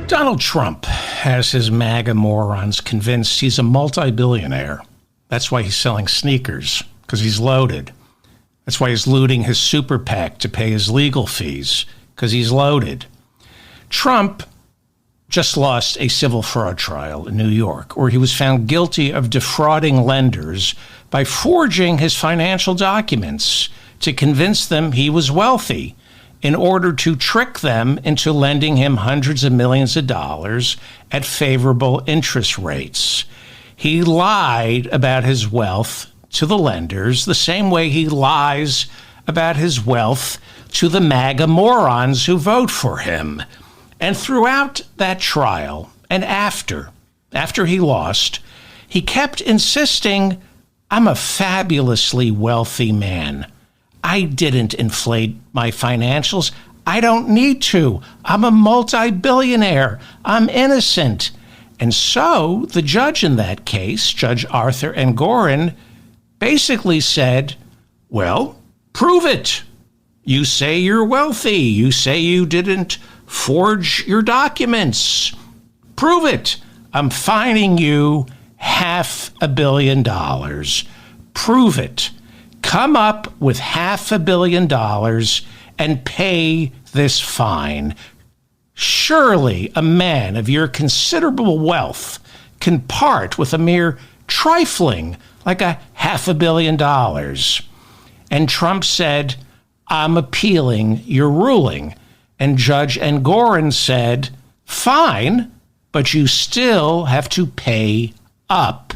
Donald Trump has his MAGA morons convinced he's a multi-billionaire. That's why he's selling sneakers, because he's loaded. That's why he's looting his super PAC to pay his legal fees, because he's loaded. Trump just lost a civil fraud trial in New York, where he was found guilty of defrauding lenders by forging his financial documents to convince them he was wealthy in order to trick them into lending him hundreds of millions of dollars at favorable interest rates. He lied about his wealth to the lenders the same way he lies about his wealth to the MAGA morons who vote for him. And throughout that trial and after he lost, he kept insisting, "I'm a fabulously wealthy man. I didn't inflate my financials. I don't need to. I'm a multi-billionaire. I'm innocent." And so the judge in that case, Judge Arthur Engoron, basically said, well, prove it. You say you're wealthy. You say you didn't forge your documents. Prove it. I'm fining you $500 million. Prove it. Come up with $500 million and pay this fine. Surely a man of your considerable wealth can part with a mere trifling like $500 million. And Trump said, "I'm appealing your ruling." And Judge Engoron said, "Fine, but you still have to pay up."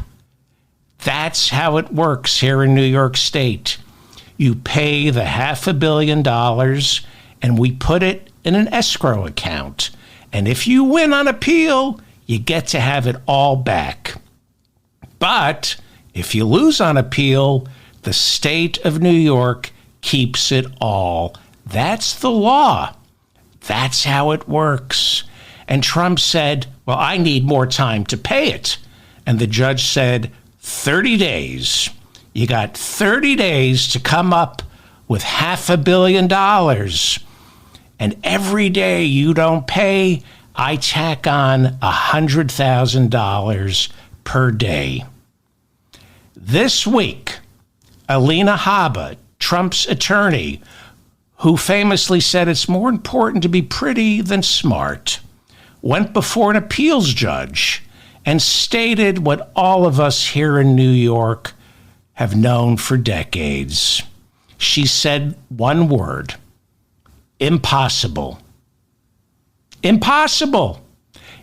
That's how it works here in New York State. You pay the $500 million and we put it in an escrow account. And if you win on appeal, you get to have it all back. But if you lose on appeal, the state of New York keeps it all. That's the law. That's how it works. And Trump said, well, I need more time to pay it. And the judge said, 30 days. You got 30 days to come up with $500 million. And every day you don't pay, I tack on $100,000 per day. This week, Alina Habba, Trump's attorney, who famously said it's more important to be pretty than smart, went before an appeals judge and stated what all of us here in New York have known for decades. She said one word: impossible. Impossible.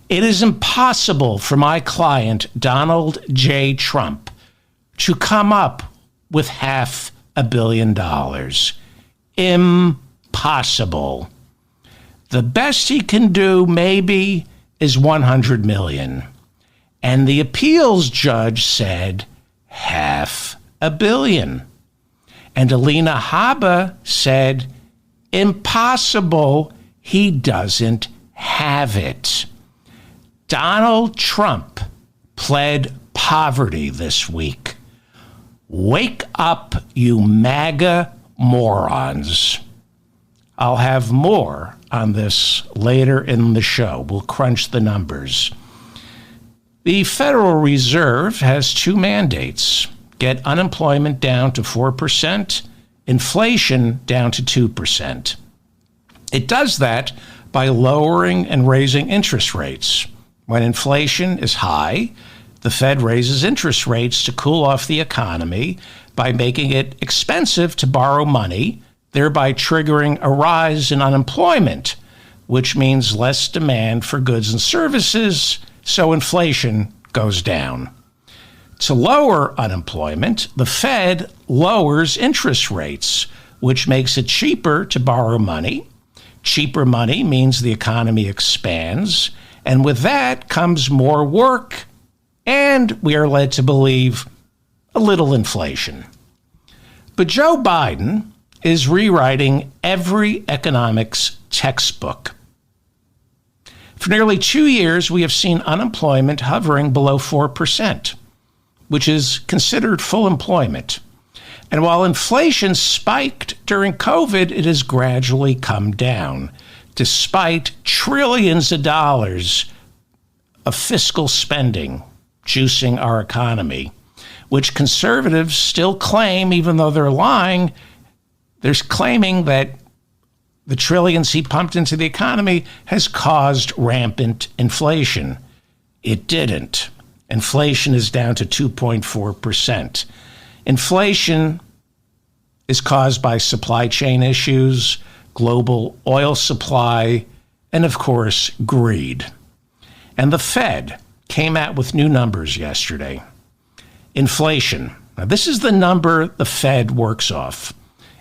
It is impossible for my client, Donald J. Trump, to come up with $500 million. Impossible. The best he can do, maybe, is $100 million. And the appeals judge said $500 million. And Alina Habba said, impossible, he doesn't have it. Donald Trump pled poverty this week. Wake up, you MAGA morons. I'll have more on this later in the show. We'll crunch the numbers. The Federal Reserve has two mandates: get unemployment down to 4%, inflation down to 2%. It does that by lowering and raising interest rates. When inflation is high, the Fed raises interest rates to cool off the economy by making it expensive to borrow money, thereby triggering a rise in unemployment, which means less demand for goods and services, so inflation goes down. To lower unemployment, the Fed lowers interest rates, which makes it cheaper to borrow money. Cheaper money means the economy expands, and with that comes more work, and we are led to believe a little inflation. But Joe Biden is rewriting every economics textbook. For nearly 2 years, we have seen unemployment hovering below 4%, which is considered full employment. And while inflation spiked during COVID, it has gradually come down despite trillions of dollars of fiscal spending juicing our economy, which conservatives still claim, even though they're lying, they're claiming that the trillions he pumped into the economy has caused rampant inflation. It didn't. Inflation is down to 2.4%. Inflation is caused by supply chain issues, global oil supply, and of course, greed. And the Fed came out with new numbers yesterday. Inflation. Now, this is the number the Fed works off.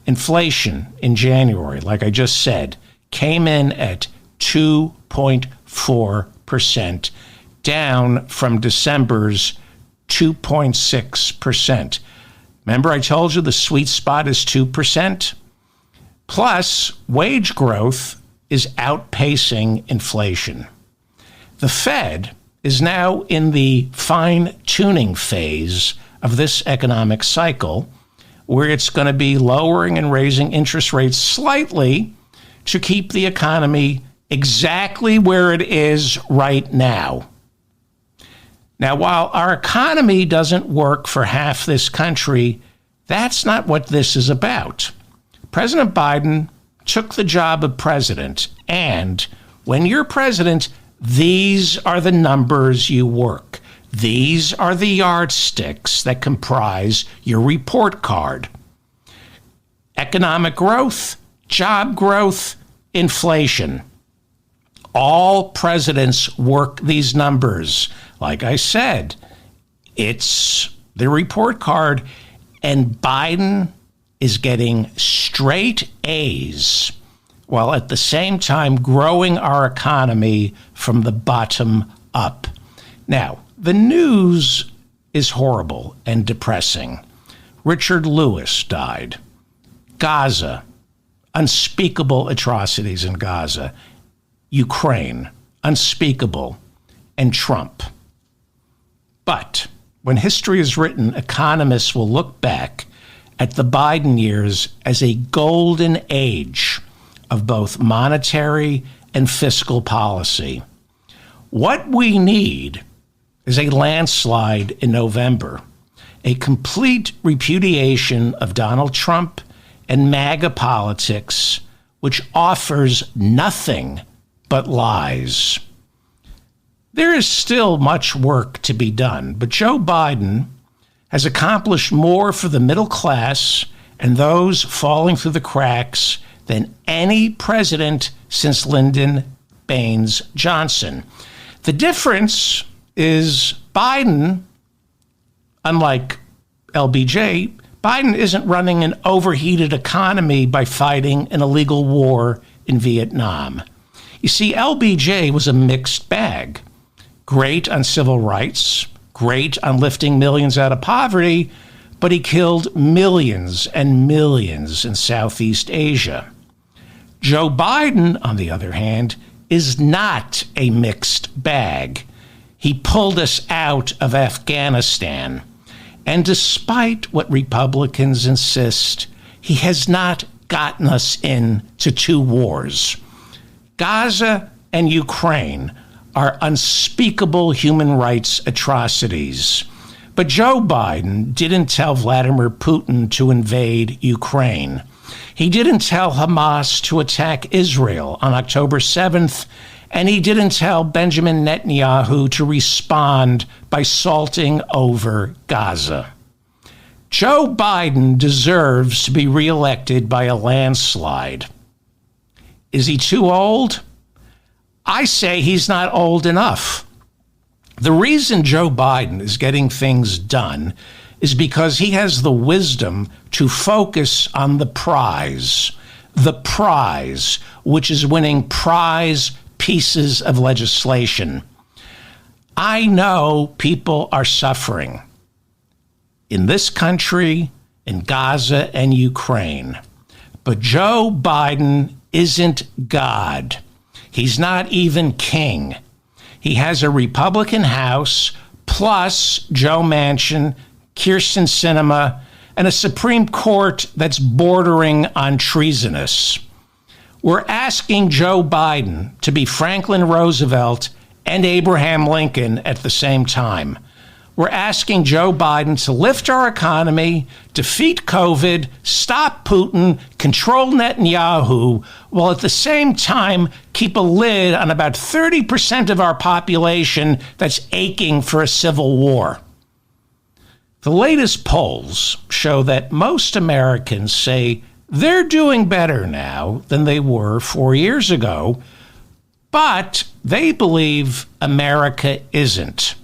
Inflation in January, like I just said, came in at 2.4%, down from December's 2.6%. Remember, I told you the sweet spot is 2%? Plus, wage growth is outpacing inflation. The Fed is now in the fine-tuning phase of this economic cycle, where it's going to be lowering and raising interest rates slightly to keep the economy exactly where it is right now. Now, while our economy doesn't work for half this country, that's not what this is about. President Biden took the job of president, and when you're president, these are the numbers you work. These are the yardsticks that comprise your report card. Economic growth, job growth, inflation. All presidents work these numbers. Like I said, it's the report card, and Biden is getting straight A's, while at the same time growing our economy from the bottom up. Now, the news is horrible and depressing. Richard Lewis died. Gaza, unspeakable atrocities in Gaza. Ukraine, unspeakable. And Trump. But when history is written, economists will look back at the Biden years as a golden age of both monetary and fiscal policy. What we need is a landslide in November, a complete repudiation of Donald Trump and MAGA politics, which offers nothing but lies. There is still much work to be done, but Joe Biden has accomplished more for the middle class and those falling through the cracks than any president since Lyndon Baines Johnson. The difference is Biden, unlike LBJ, Biden isn't running an overheated economy by fighting an illegal war in Vietnam. You see, LBJ was a mixed bag. Great on civil rights, great on lifting millions out of poverty, but he killed millions and millions in Southeast Asia. Joe Biden, on the other hand, is not a mixed bag. He pulled us out of Afghanistan. And despite what Republicans insist, he has not gotten us into two wars. Gaza and Ukraine are unspeakable human rights atrocities. But Joe Biden didn't tell Vladimir Putin to invade Ukraine. He didn't tell Hamas to attack Israel on October 7th, and he didn't tell Benjamin Netanyahu to respond by salting over Gaza. Joe Biden deserves to be reelected by a landslide. Is he too old? I say he's not old enough. The reason Joe Biden is getting things done is because he has the wisdom to focus on the prize, which is winning prize pieces of legislation. I know people are suffering in this country, in Gaza and Ukraine, but Joe Biden isn't God. He's not even king. He has a Republican House, plus Joe Manchin, Kyrsten Sinema, and a Supreme Court that's bordering on treasonous. We're asking Joe Biden to be Franklin Roosevelt and Abraham Lincoln at the same time. We're asking Joe Biden to lift our economy, defeat COVID, stop Putin, control Netanyahu, while at the same time keep a lid on about 30% of our population that's aching for a civil war. The latest polls show that most Americans say they're doing better now than they were 4 years ago, but they believe America isn't,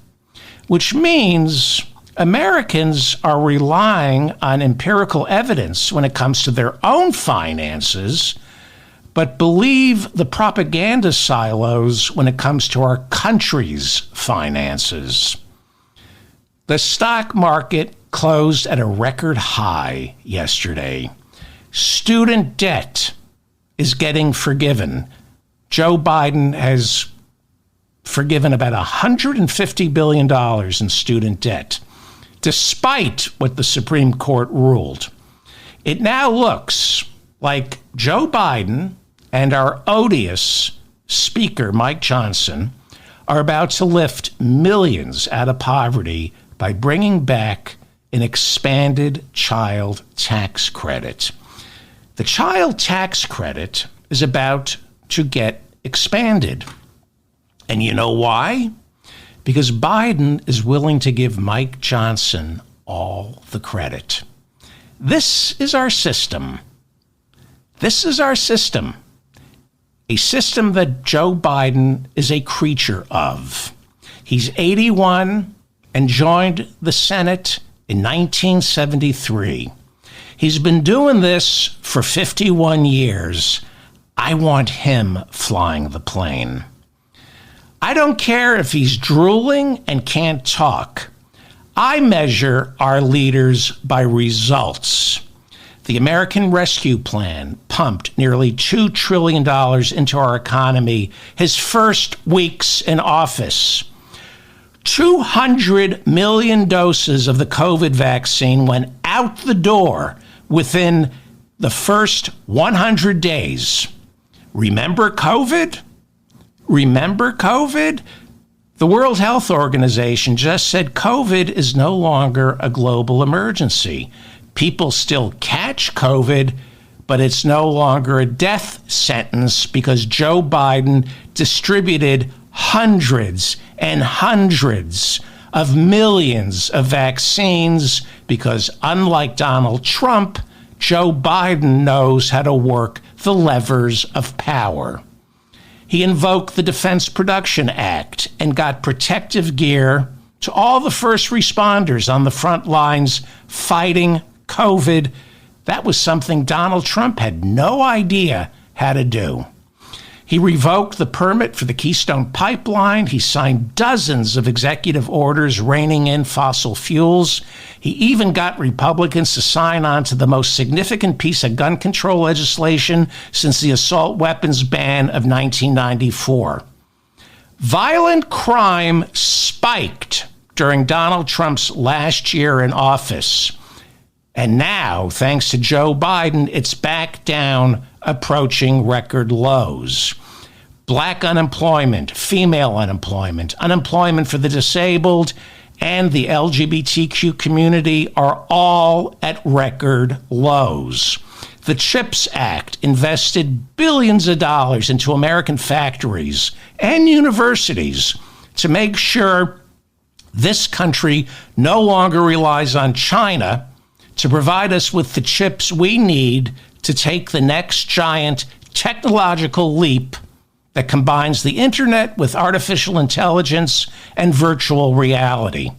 which means Americans are relying on empirical evidence when it comes to their own finances, but believe the propaganda silos when it comes to our country's finances. The stock market closed at a record high yesterday. Student debt is getting forgiven. Joe Biden has forgiven about $150 billion in student debt, despite what the Supreme Court ruled. It now looks like Joe Biden and our odious Speaker, Mike Johnson, are about to lift millions out of poverty by bringing back an expanded child tax credit. The child tax credit is about to get expanded. And you know why? Because Biden is willing to give Mike Johnson all the credit. This is our system. This is our system. A system that Joe Biden is a creature of. He's 81 and joined the Senate in 1973. He's been doing this for 51 years. I want him flying the plane. I don't care if he's drooling and can't talk. I measure our leaders by results. The American Rescue Plan pumped nearly $2 trillion into our economy his first weeks in office. 200 million doses of the COVID vaccine went out the door within the first 100 days. Remember COVID? Remember COVID? The World Health Organization just said COVID is no longer a global emergency. People still catch COVID, but it's no longer a death sentence because Joe Biden distributed hundreds and hundreds of millions of vaccines because, unlike Donald Trump, Joe Biden knows how to work the levers of power. He invoked the Defense Production Act and got protective gear to all the first responders on the front lines fighting COVID. That was something Donald Trump had no idea how to do. He revoked the permit for the Keystone Pipeline. He signed dozens of executive orders reining in fossil fuels. He even got Republicans to sign on to the most significant piece of gun control legislation since the assault weapons ban of 1994. Violent crime spiked during Donald Trump's last year in office. And now, thanks to Joe Biden, it's back down, approaching record lows. Black unemployment, female unemployment, unemployment for the disabled, and the LGBTQ community are all at record lows. The CHIPS Act invested billions of dollars into American factories and universities to make sure this country no longer relies on China to provide us with the chips we need to take the next giant technological leap that combines the internet with artificial intelligence and virtual reality.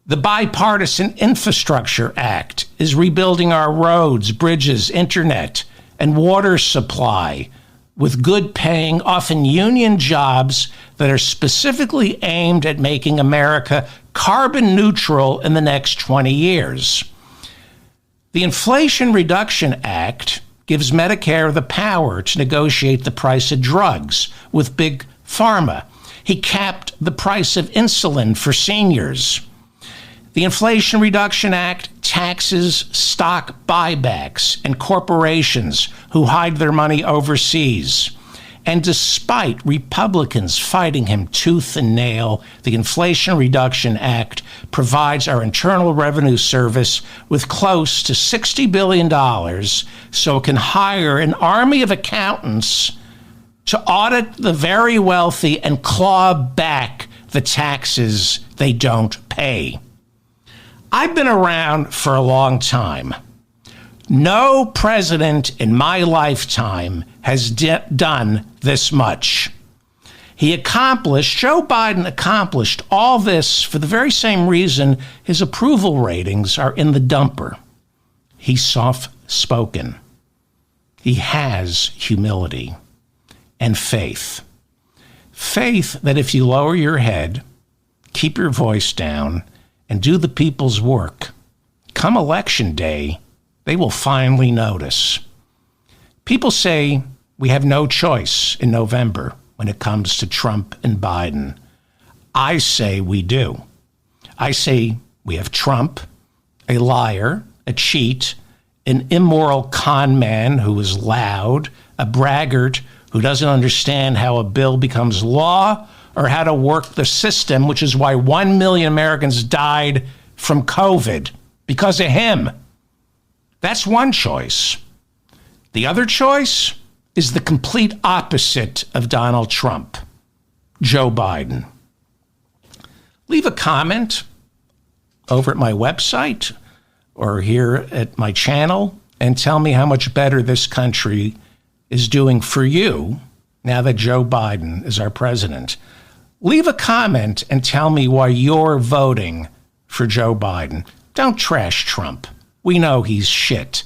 The Bipartisan Infrastructure Act is rebuilding our roads, bridges, internet, and water supply with good-paying, often union jobs that are specifically aimed at making America carbon neutral in the next 20 years. The Inflation Reduction Act gives Medicare the power to negotiate the price of drugs with Big Pharma. He capped the price of insulin for seniors. The Inflation Reduction Act taxes stock buybacks and corporations who hide their money overseas. And despite Republicans fighting him tooth and nail, the Inflation Reduction Act provides our Internal Revenue Service with close to $60 billion so it can hire an army of accountants to audit the very wealthy and claw back the taxes they don't pay. I've been around for a long time. No president in my lifetime has done this much. Joe Biden accomplished all this for the very same reason his approval ratings are in the dumper. He's soft-spoken. He has humility and faith. Faith that if you lower your head, keep your voice down, and do the people's work, come election day, they will finally notice. People say we have no choice in November when it comes to Trump and Biden. I say we do. I say we have Trump, a liar, a cheat, an immoral con man who is loud, a braggart who doesn't understand how a bill becomes law or how to work the system, which is why 1 million Americans died from COVID because of him. That's one choice. The other choice is the complete opposite of Donald Trump, Joe Biden. Leave a comment over at my website or here at my channel and tell me how much better this country is doing for you now that Joe Biden is our president. Leave a comment and tell me why you're voting for Joe Biden. Don't trash Trump. We know he's shit.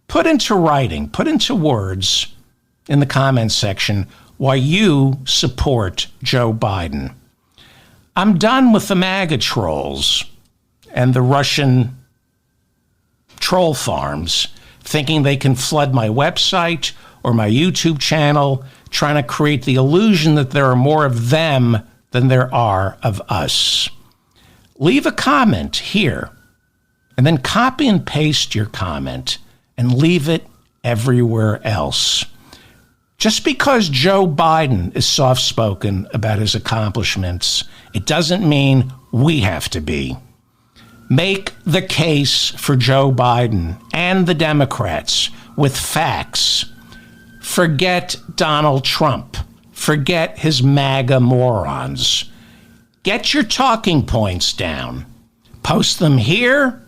Put into writing, put into words in the comments section why you support Joe Biden. I'm done with the MAGA trolls and the Russian troll farms thinking they can flood my website or my YouTube channel, trying to create the illusion that there are more of them than there are of us. Leave a comment here and then copy and paste your comment and leave it everywhere else. Just because Joe Biden is soft-spoken about his accomplishments, it doesn't mean we have to be. Make the case for Joe Biden and the Democrats with facts. Forget Donald Trump. Forget his MAGA morons. Get your talking points down. Post them here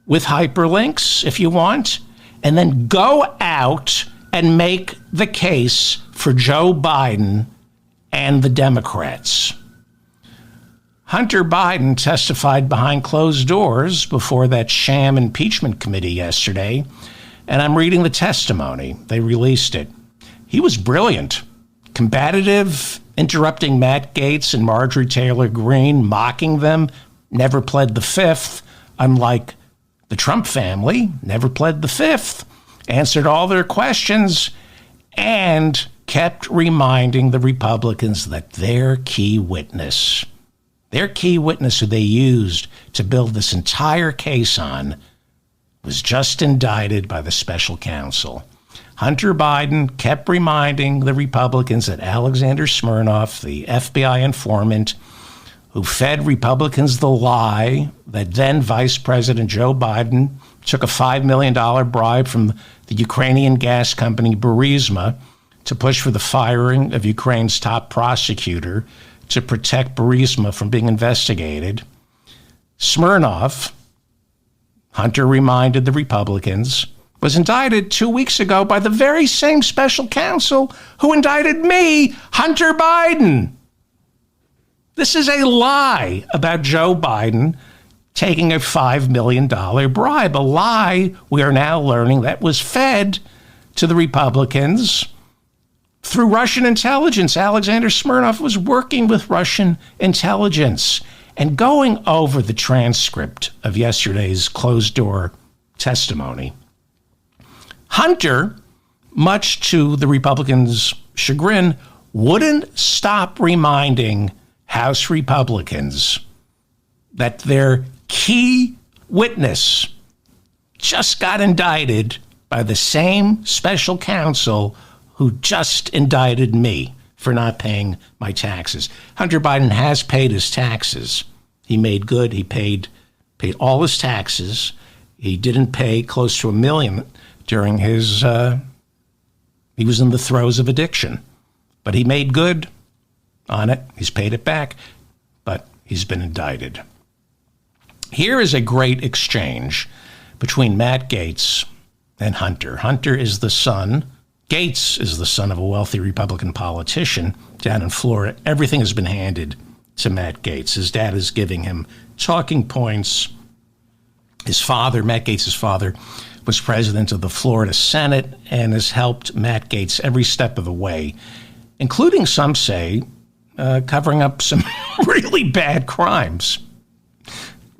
with hyperlinks if you want, and then go out and make the case for Joe Biden and the Democrats. Hunter Biden testified behind closed doors before that sham impeachment committee yesterday, and I'm reading the testimony. They released it. He was brilliant, combative, interrupting Matt Gaetz and Marjorie Taylor Greene, mocking them, never pled the fifth, unlike the Trump family, never pled the fifth, answered all their questions, and kept reminding the Republicans that their key witness who they used to build this entire case on, was just indicted by the special counsel. Hunter Biden kept reminding the Republicans that Alexander Smirnov, the FBI informant who fed Republicans the lie that then Vice President Joe Biden took a $5 million bribe from the Ukrainian gas company Burisma to push for the firing of Ukraine's top prosecutor to protect Burisma from being investigated. Smirnov, Hunter reminded the Republicans, was indicted 2 weeks ago by the very same special counsel who indicted me, Hunter Biden. This is a lie about Joe Biden taking a $5 million bribe, a lie we are now learning that was fed to the Republicans through Russian intelligence. Alexander Smirnov was working with Russian intelligence. And going over the transcript of yesterday's closed-door testimony, Hunter, much to the Republicans' chagrin, wouldn't stop reminding House Republicans that their key witness just got indicted by the same special counsel who just indicted me for not paying my taxes. Hunter Biden has paid his taxes. He made good. He paid all his taxes. He didn't pay close to $1 million during his, he was in the throes of addiction. But he made good on it. He's paid it back, but he's been indicted. Here is a great exchange between Matt Gaetz and Hunter. Hunter is the son. Gaetz is the son of a wealthy Republican politician down in Florida. Everything has been handed to Matt Gaetz. His dad is giving him talking points. His father, Matt Gaetz's father, was president of the Florida Senate and has helped Matt Gaetz every step of the way, including, some say, covering up some really bad crimes.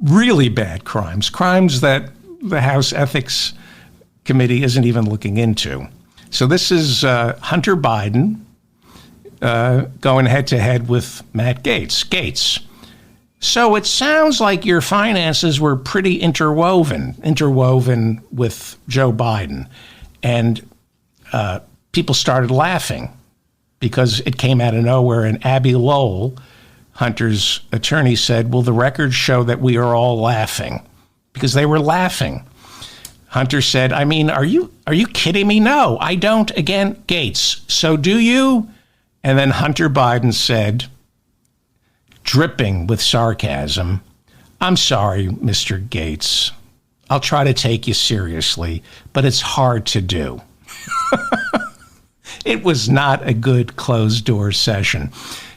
Really bad crimes. Crimes that the House Ethics Committee isn't even looking into. So this is Hunter Biden going head-to-head with Matt Gaetz. Gaetz, so it sounds like your finances were pretty interwoven with Joe Biden. And people started laughing because it came out of nowhere. And Abby Lowell, Hunter's attorney, said, well, the records show that we are all laughing, because they were laughing. Hunter said, I mean, are you kidding me? No, I don't. Again, Gaetz, so do you? And then Hunter Biden said, dripping with sarcasm, I'm sorry, Mr. Gaetz. I'll try to take you seriously, but it's hard to do. It was not a good closed-door session.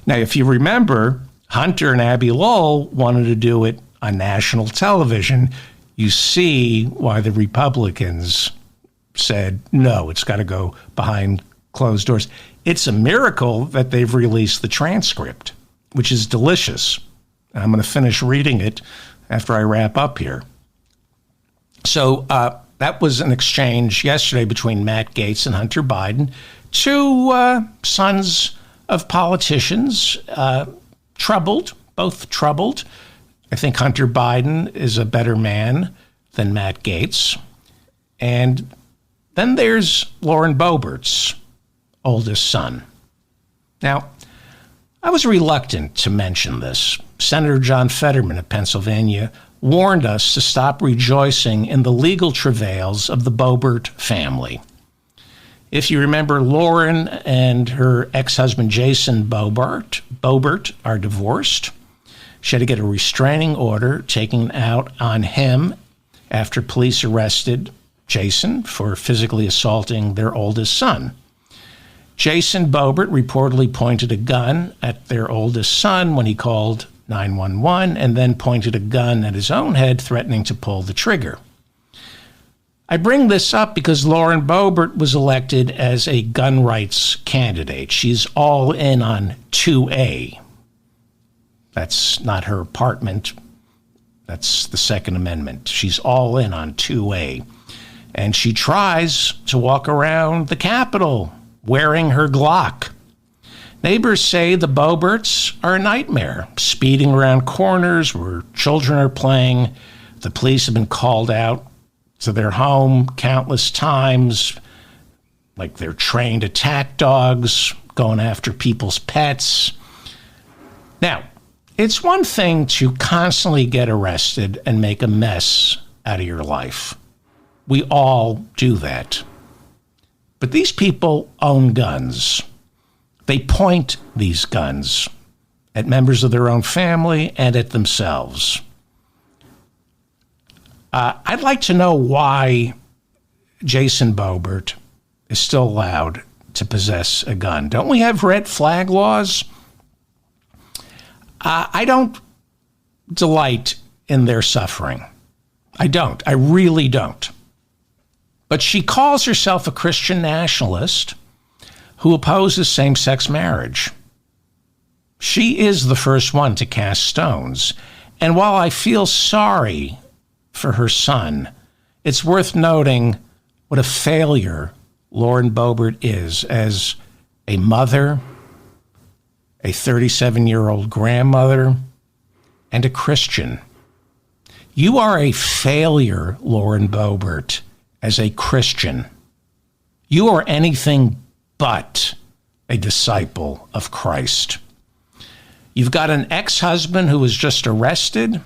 Now, if you remember, Hunter and Abby Lowell wanted to do it on national television. You see why the Republicans said, no, it's got to go behind closed doors. It's a miracle that they've released the transcript, which is delicious. And I'm going to finish reading it after I wrap up here. So that was an exchange yesterday between Matt Gaetz and Hunter Biden, two sons of politicians, both troubled. I think Hunter Biden is a better man than Matt Gaetz. And then there's Lauren Boebert's oldest son. Now, I was reluctant to mention this. Senator John Fetterman of Pennsylvania warned us to stop rejoicing in the legal travails of the Boebert family. If you remember, Lauren and her ex-husband Jason Boebert are divorced. She had to get a restraining order taken out on him after police arrested Jason for physically assaulting their oldest son. Jason Boebert reportedly pointed a gun at their oldest son when he called 911 and then pointed a gun at his own head, threatening to pull the trigger. I bring this up because Lauren Boebert was elected as a gun rights candidate. She's all in on 2A. That's not her apartment. That's the Second Amendment. She's all in on 2A. And she tries to walk around the Capitol wearing her Glock. Neighbors say the Boeberts are a nightmare, speeding around corners where children are playing. The police have been called out to their home countless times, like they're trained attack dogs going after people's pets. Now, it's one thing to constantly get arrested and make a mess out of your life. We all do that. But these people own guns. They point these guns at members of their own family and at themselves. I'd like to know why Jason Boebert is still allowed to possess a gun. Don't we have red flag laws? I don't delight in their suffering. I don't. I really don't. But she calls herself a Christian nationalist who opposes same-sex marriage. She is the first one to cast stones. And while I feel sorry for her son, it's worth noting what a failure Lauren Boebert is as a mother, a 37-year-old grandmother, and a Christian. You are a failure, Lauren Boebert, as a Christian. You are anything but a disciple of Christ. You've got an ex-husband who was just arrested,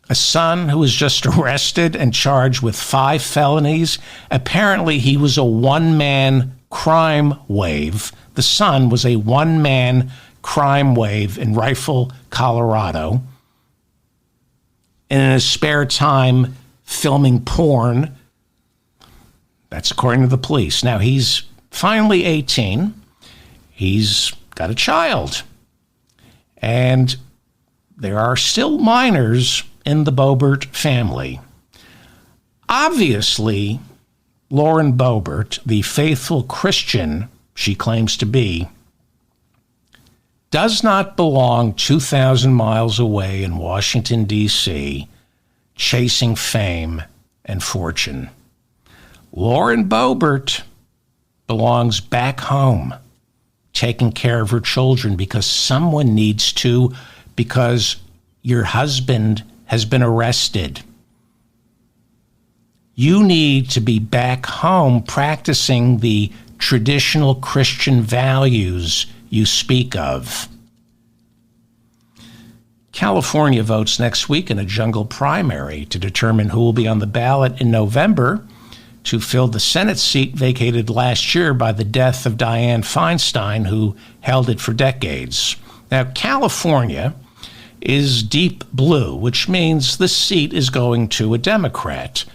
a son who was just arrested and charged with 5 felonies. Apparently, he was a one-man crime wave. The son was a one-man crime wave in Rifle, Colorado. And in his spare time, filming porn. That's according to the police. Now, he's finally 18. He's got a child. And there are still minors in the Boebert family. Obviously, Lauren Boebert, the faithful Christian she claims to be, does not belong 2,000 miles away in Washington, D.C., chasing fame and fortune. Lauren Boebert belongs back home, taking care of her children because someone needs to, because your husband has been arrested. You need to be back home practicing the traditional Christian values you speak of. California votes next week in a jungle primary to determine who will be on the ballot in November to fill the Senate seat vacated last year by the death of Dianne Feinstein, who held it for decades. Now, California is deep blue, which means this seat is going to a Democrat.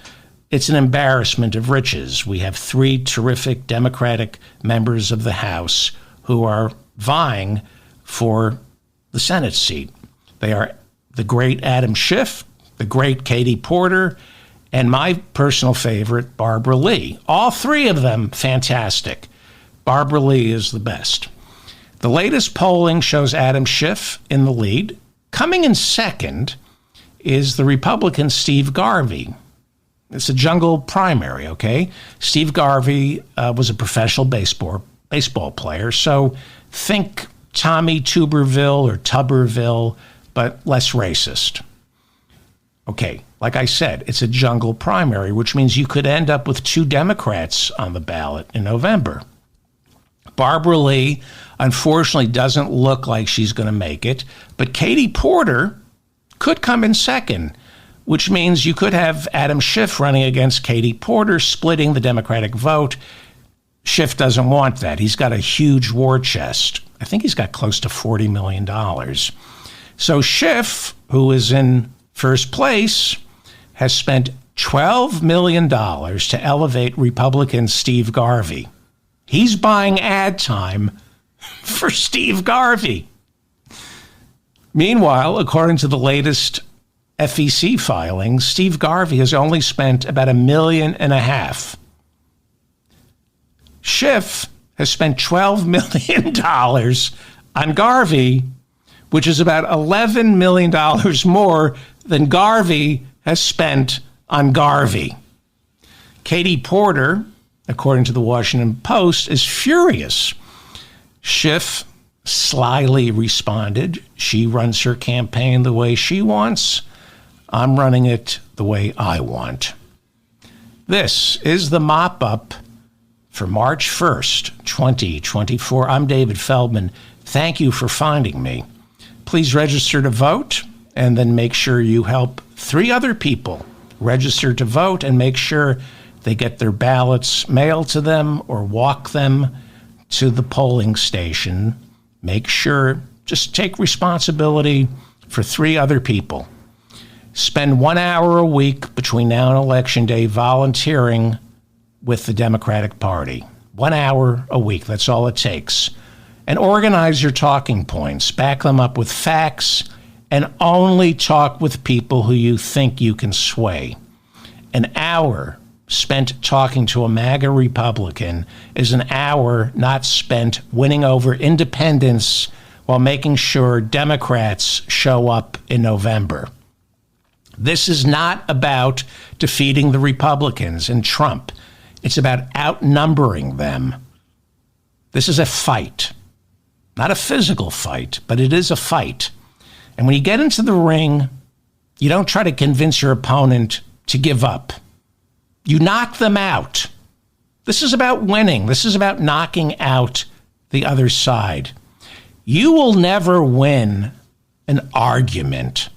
It's an embarrassment of riches. We have 3 terrific Democratic members of the House who are vying for the Senate seat. They are the great Adam Schiff, the great Katie Porter, and my personal favorite, Barbara Lee. All 3 of them fantastic. Barbara Lee is the best. The latest polling shows Adam Schiff in the lead. Coming in second is the Republican Steve Garvey. It's a jungle primary, okay? Steve Garvey was a professional baseball player, so think Tommy Tuberville or Tuberville, but less racist. Okay, like I said, it's a jungle primary, which means you could end up with 2 Democrats on the ballot in November. Barbara Lee, unfortunately, doesn't look like she's going to make it, but Katie Porter could come in second, which means you could have Adam Schiff running against Katie Porter, splitting the Democratic vote. Schiff doesn't want that. He's got a huge war chest. I think he's got close to $40 million. So Schiff, who is in first place, has spent $12 million to elevate Republican Steve Garvey. He's buying ad time for Steve Garvey. Meanwhile, according to the latest FEC filings, Steve Garvey has only spent about $1.5 million. Schiff has spent $12 million on Garvey, which is about $11 million more than Garvey has spent on Garvey. Katie Porter, according to the Washington Post, is furious. Schiff slyly responded, "She runs her campaign the way she wants. I'm running it the way I want." This is the mop-up for March 1st, 2024. I'm David Feldman. Thank you for finding me. Please register to vote, and then make sure you help 3 other people register to vote and make sure they get their ballots mailed to them or walk them to the polling station. Make sure, just take responsibility for 3 other people. Spend 1 hour a week between now and Election Day volunteering with the Democratic Party. 1 hour a week, that's all it takes. And organize your talking points, back them up with facts, and only talk with people who you think you can sway. An hour spent talking to a MAGA Republican is an hour not spent winning over independents while making sure Democrats show up in November. This is not about defeating the Republicans and Trump. It's about outnumbering them. This is a fight. Not a physical fight, but it is a fight. And when you get into the ring, You don't try to convince your opponent to give up. You knock them out. This is about winning. This is about knocking out the other side. You will never win an argument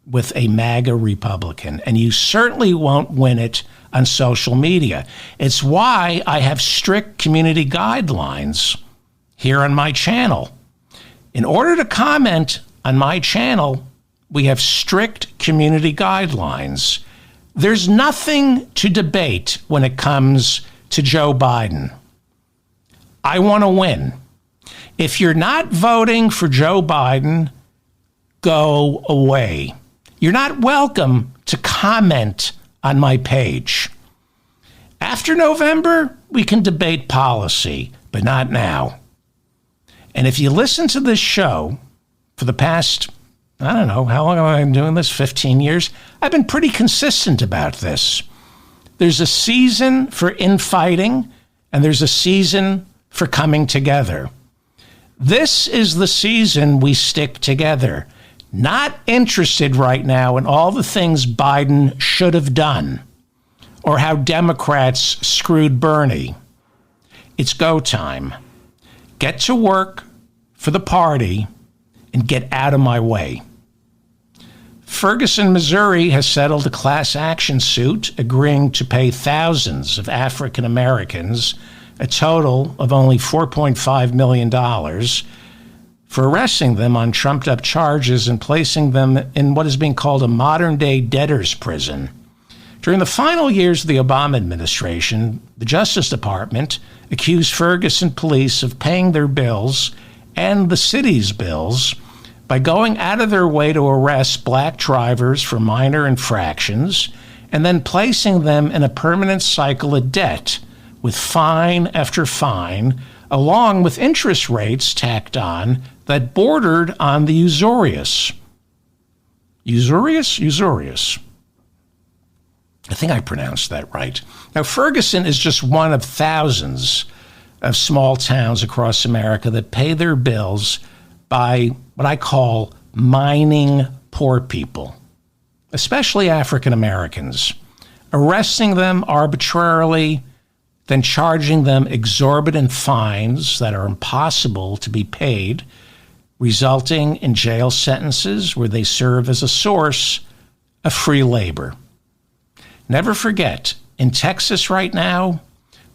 with a MAGA Republican, and you certainly won't win it on social media. It's why I have strict community guidelines here on my channel. In order to comment on my channel, we have strict community guidelines. There's nothing to debate when it comes to Joe Biden. I want to win. If you're not voting for Joe Biden, go away. You're not welcome to comment on my page. After November, we can debate policy, but not now. And if you listen to this show for the past, I don't know, how long have I been doing this? 15 years? I've been pretty consistent about this. There's a season for infighting, and there's a season for coming together. This is the season we stick together. Not interested right now in all the things Biden should have done or how Democrats screwed Bernie. It's go time. Get to work for the party and get out of my way. Ferguson, Missouri has settled a class action suit agreeing to pay thousands of African Americans a total of only $4.5 million for arresting them on trumped-up charges and placing them in what is being called a modern-day debtor's prison. During the final years of the Obama administration, the Justice Department accused Ferguson police of paying their bills and the city's bills by going out of their way to arrest black drivers for minor infractions and then placing them in a permanent cycle of debt with fine after fine, along with interest rates tacked on that bordered on the usurious. Usurious. I think I pronounced that right. Now, Ferguson is just one of thousands of small towns across America that pay their bills by what I call mining poor people, especially African Americans, arresting them arbitrarily, then charging them exorbitant fines that are impossible to be paid, resulting in jail sentences where they serve as a source of free labor. Never forget, in Texas right now,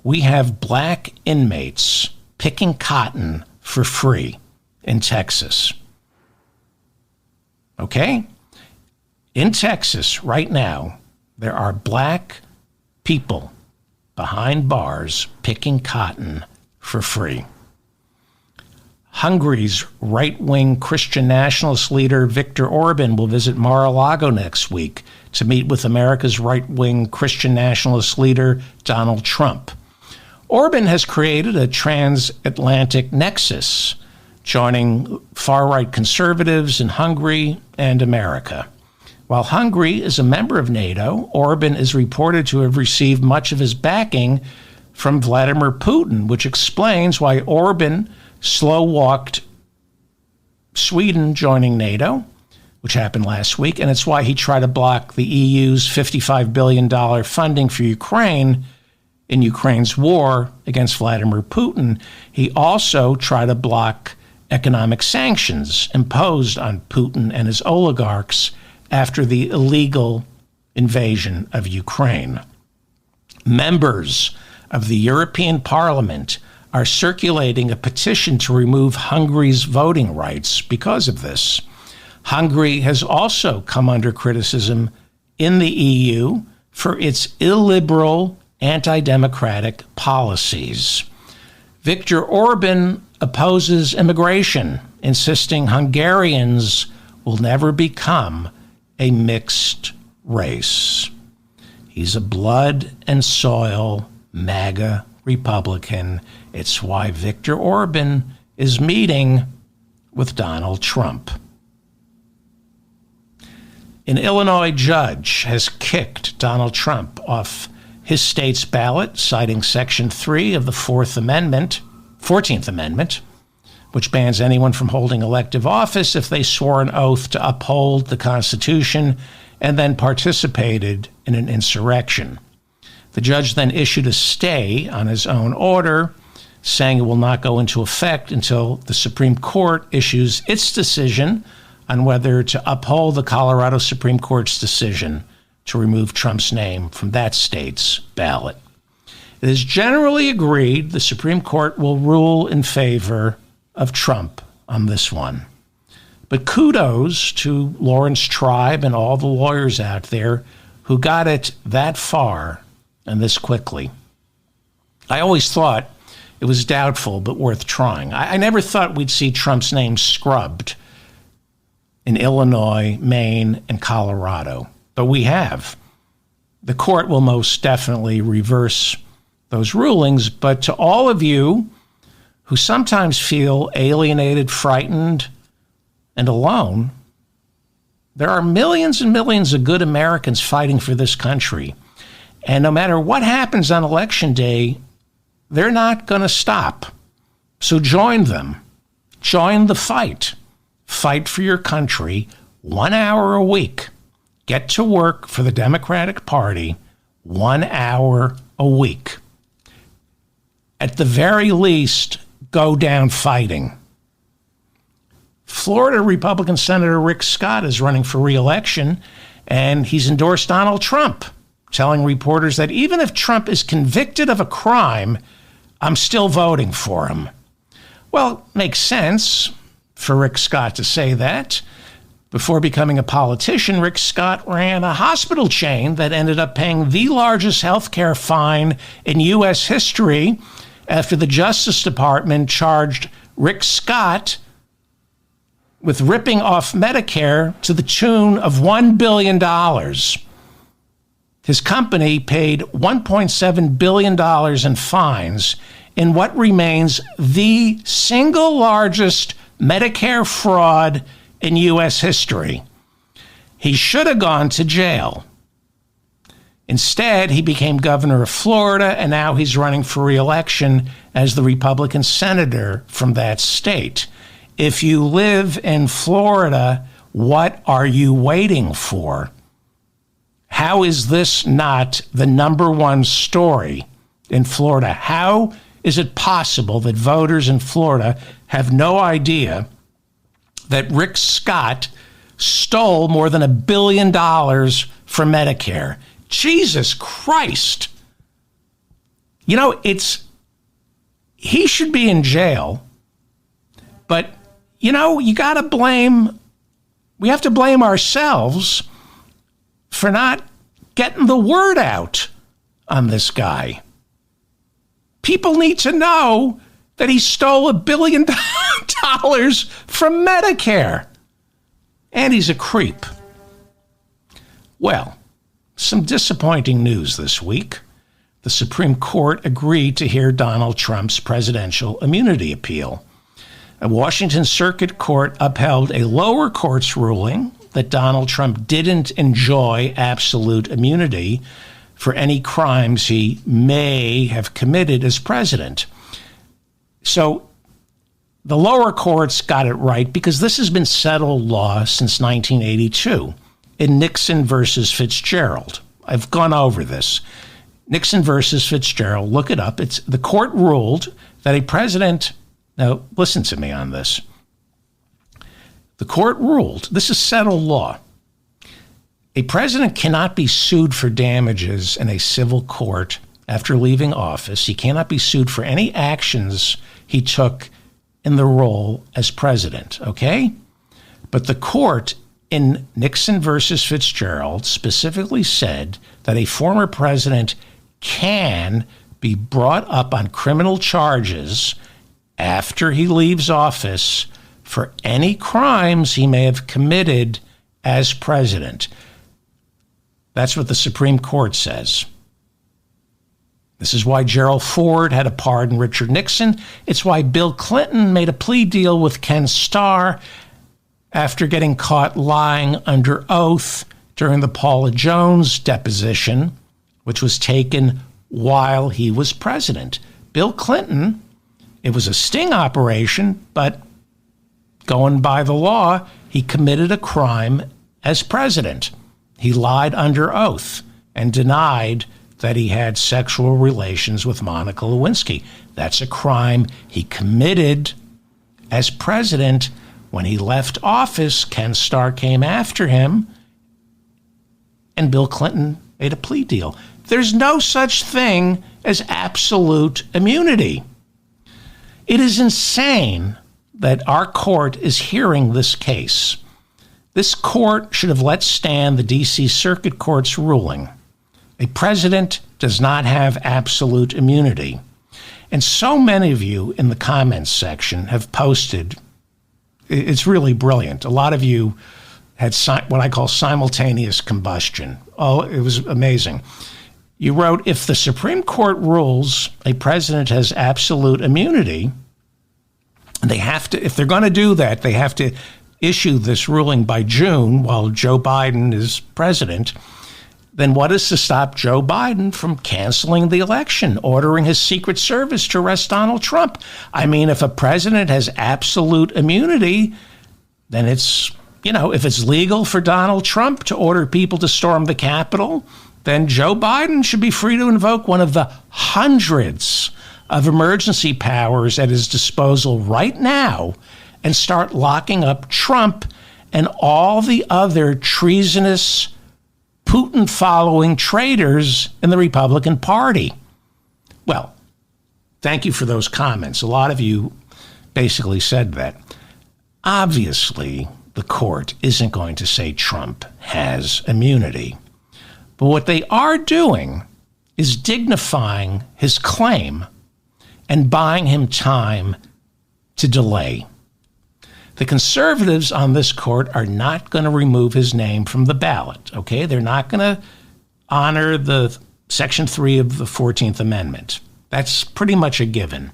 we have black inmates picking cotton for free in Texas. Okay? In Texas right now, there are black people behind bars picking cotton for free. Hungary's right-wing Christian nationalist leader Viktor Orban will visit Mar-a-Lago next week to meet with America's right-wing Christian nationalist leader Donald Trump. Orban has created a transatlantic nexus, joining far-right conservatives in Hungary and America. While Hungary is a member of NATO, Orban is reported to have received much of his backing from Vladimir Putin, which explains why Orban slow-walked Sweden joining NATO, which happened last week, and it's why he tried to block the EU's $55 billion funding for Ukraine in Ukraine's war against Vladimir Putin. He also tried to block economic sanctions imposed on Putin and his oligarchs after the illegal invasion of Ukraine. Members of the European Parliament are circulating a petition to remove Hungary's voting rights because of this. Hungary has also come under criticism in the EU for its illiberal, anti-democratic policies. Viktor Orban opposes immigration, insisting Hungarians will never become a mixed race. He's a blood and soil MAGA Republican. It's why Viktor Orban is meeting with Donald Trump. An Illinois judge has kicked Donald Trump off his state's ballot, citing Section 3 of the 14th Amendment, which bans anyone from holding elective office if they swore an oath to uphold the Constitution and then participated in an insurrection. The judge then issued a stay on his own order, saying it will not go into effect until the Supreme Court issues its decision on whether to uphold the Colorado Supreme Court's decision to remove Trump's name from that state's ballot. It is generally agreed the Supreme Court will rule in favor of Trump on this one. But kudos to Lawrence Tribe and all the lawyers out there who got it that far and this quickly. I always thought it was doubtful but worth trying. I never thought we'd see Trump's name scrubbed in Illinois, Maine, and Colorado, but we have. The court will most definitely reverse those rulings, but to all of you who sometimes feel alienated, frightened, and alone, there are millions and millions of good Americans fighting for this country. And no matter what happens on Election Day, they're not going to stop. So join them. Join the fight. Fight for your country 1 hour a week. Get to work for the Democratic Party 1 hour a week. At the very least, go down fighting. Florida Republican Senator Rick Scott is running for re-election, and he's endorsed Donald Trump, telling reporters that even if Trump is convicted of a crime, I'm still voting for him. Well, makes sense for Rick Scott to say that. Before becoming a politician, Rick Scott ran a hospital chain that ended up paying the largest health care fine in U.S. history after the Justice Department charged Rick Scott with ripping off Medicare to the tune of $1 billion. His company paid $1.7 billion in fines in what remains the single largest Medicare fraud in U.S. history. He should have gone to jail. Instead, he became governor of Florida, and now he's running for re-election as the Republican senator from that state. If you live in Florida, what are you waiting for? How is this not the number one story in Florida? How is it possible that voters in Florida have no idea that Rick Scott stole more than $1 billion from Medicare? Jesus Christ. You know, he should be in jail, but you know, we have to blame ourselves for not getting the word out on this guy. People need to know that he stole $1 billion from Medicare. And he's a creep. Well, some disappointing news this week. The Supreme Court agreed to hear Donald Trump's presidential immunity appeal. A Washington Circuit Court upheld a lower court's ruling that Donald Trump didn't enjoy absolute immunity for any crimes he may have committed as president. So the lower courts got it right because this has been settled law since 1982 in Nixon versus Fitzgerald. I've gone over this. Nixon versus Fitzgerald, look it up. The court ruled that a president, now listen to me on this. The court ruled, this is settled law, a president cannot be sued for damages in a civil court after leaving office. He cannot be sued for any actions he took in the role as president, okay? But the court in Nixon versus Fitzgerald specifically said that a former president can be brought up on criminal charges after he leaves office for any crimes he may have committed as president. That's what the Supreme Court says. This is why Gerald Ford had to pardon Richard Nixon. It's why Bill Clinton made a plea deal with Ken Starr after getting caught lying under oath during the Paula Jones deposition, which was taken while he was president. Bill Clinton It was a sting operation, but going by the law, he committed a crime as president. He lied under oath and denied that he had sexual relations with Monica Lewinsky. That's a crime he committed as president. When he left office, Ken Starr came after him, and Bill Clinton made a plea deal. There's no such thing as absolute immunity. It is insane that our court is hearing this case. This court should have let stand the D.C. Circuit Court's ruling. A president does not have absolute immunity. And so many of you in the comments section have posted, it's really brilliant. A lot of you had what I call simultaneous combustion. Oh, it was amazing. You wrote, if the Supreme Court rules a president has absolute immunity, they have to, if they're going to do that, they have to issue this ruling by June while Joe Biden is president. Then what is to stop Joe Biden from canceling the election, ordering his Secret Service to arrest Donald Trump? I mean, if a president has absolute immunity, then it's, if it's legal for Donald Trump to order people to storm the Capitol, then Joe Biden should be free to invoke one of the hundreds of emergency powers at his disposal right now and start locking up Trump and all the other treasonous Putin-following traitors in the Republican Party. Well, thank you for those comments. A lot of you basically said that. Obviously, the court isn't going to say Trump has immunity. But what they are doing is dignifying his claim and buying him time to delay. The conservatives on this court are not going to remove his name from the ballot, okay? They're not going to honor the Section 3 of the 14th Amendment. That's pretty much a given.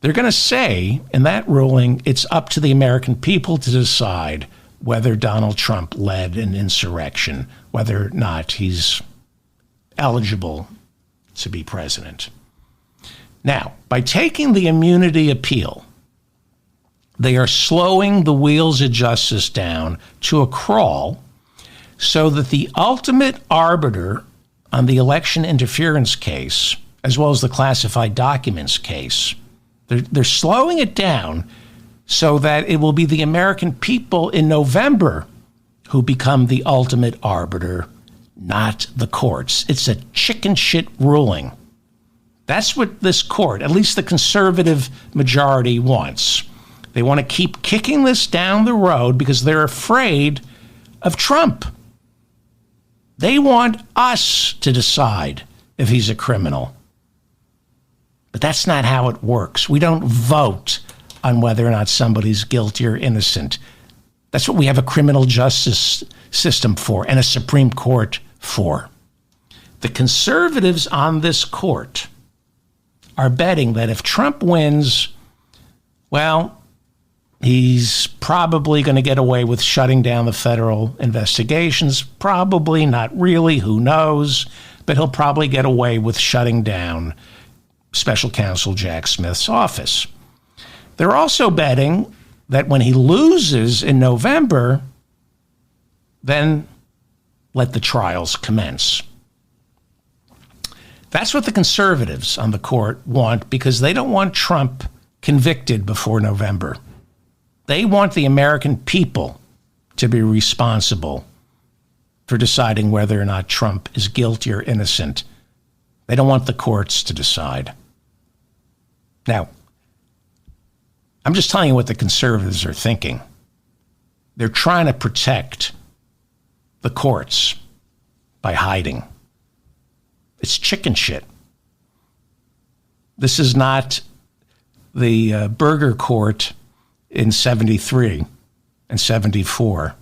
They're going to say in that ruling, it's up to the American people to decide whether Donald Trump led an insurrection, whether or not he's eligible to be president. Now, by taking the immunity appeal, they are slowing the wheels of justice down to a crawl so that the ultimate arbiter on the election interference case, as well as the classified documents case, they're slowing it down so that it will be the American people in November who become the ultimate arbiter, not the courts. It's a chicken shit ruling. That's what this court, at least the conservative majority, wants. They want to keep kicking this down the road because they're afraid of Trump. They want us to decide if he's a criminal. But that's not how it works. We don't vote on whether or not somebody's guilty or innocent. That's what we have a criminal justice system for and a Supreme Court for. The conservatives on this court are betting that if Trump wins, well, he's probably going to get away with shutting down the federal investigations. Probably, not really, who knows? But he'll probably get away with shutting down Special Counsel Jack Smith's office. They're also betting that when he loses in November, then let the trials commence. That's what the conservatives on the court want because they don't want Trump convicted before November. They want the American people to be responsible for deciding whether or not Trump is guilty or innocent. They don't want the courts to decide. Now, I'm just telling you what the conservatives are thinking. They're trying to protect the courts by hiding. It's chicken shit. This is not the Burger Court in 73 and 74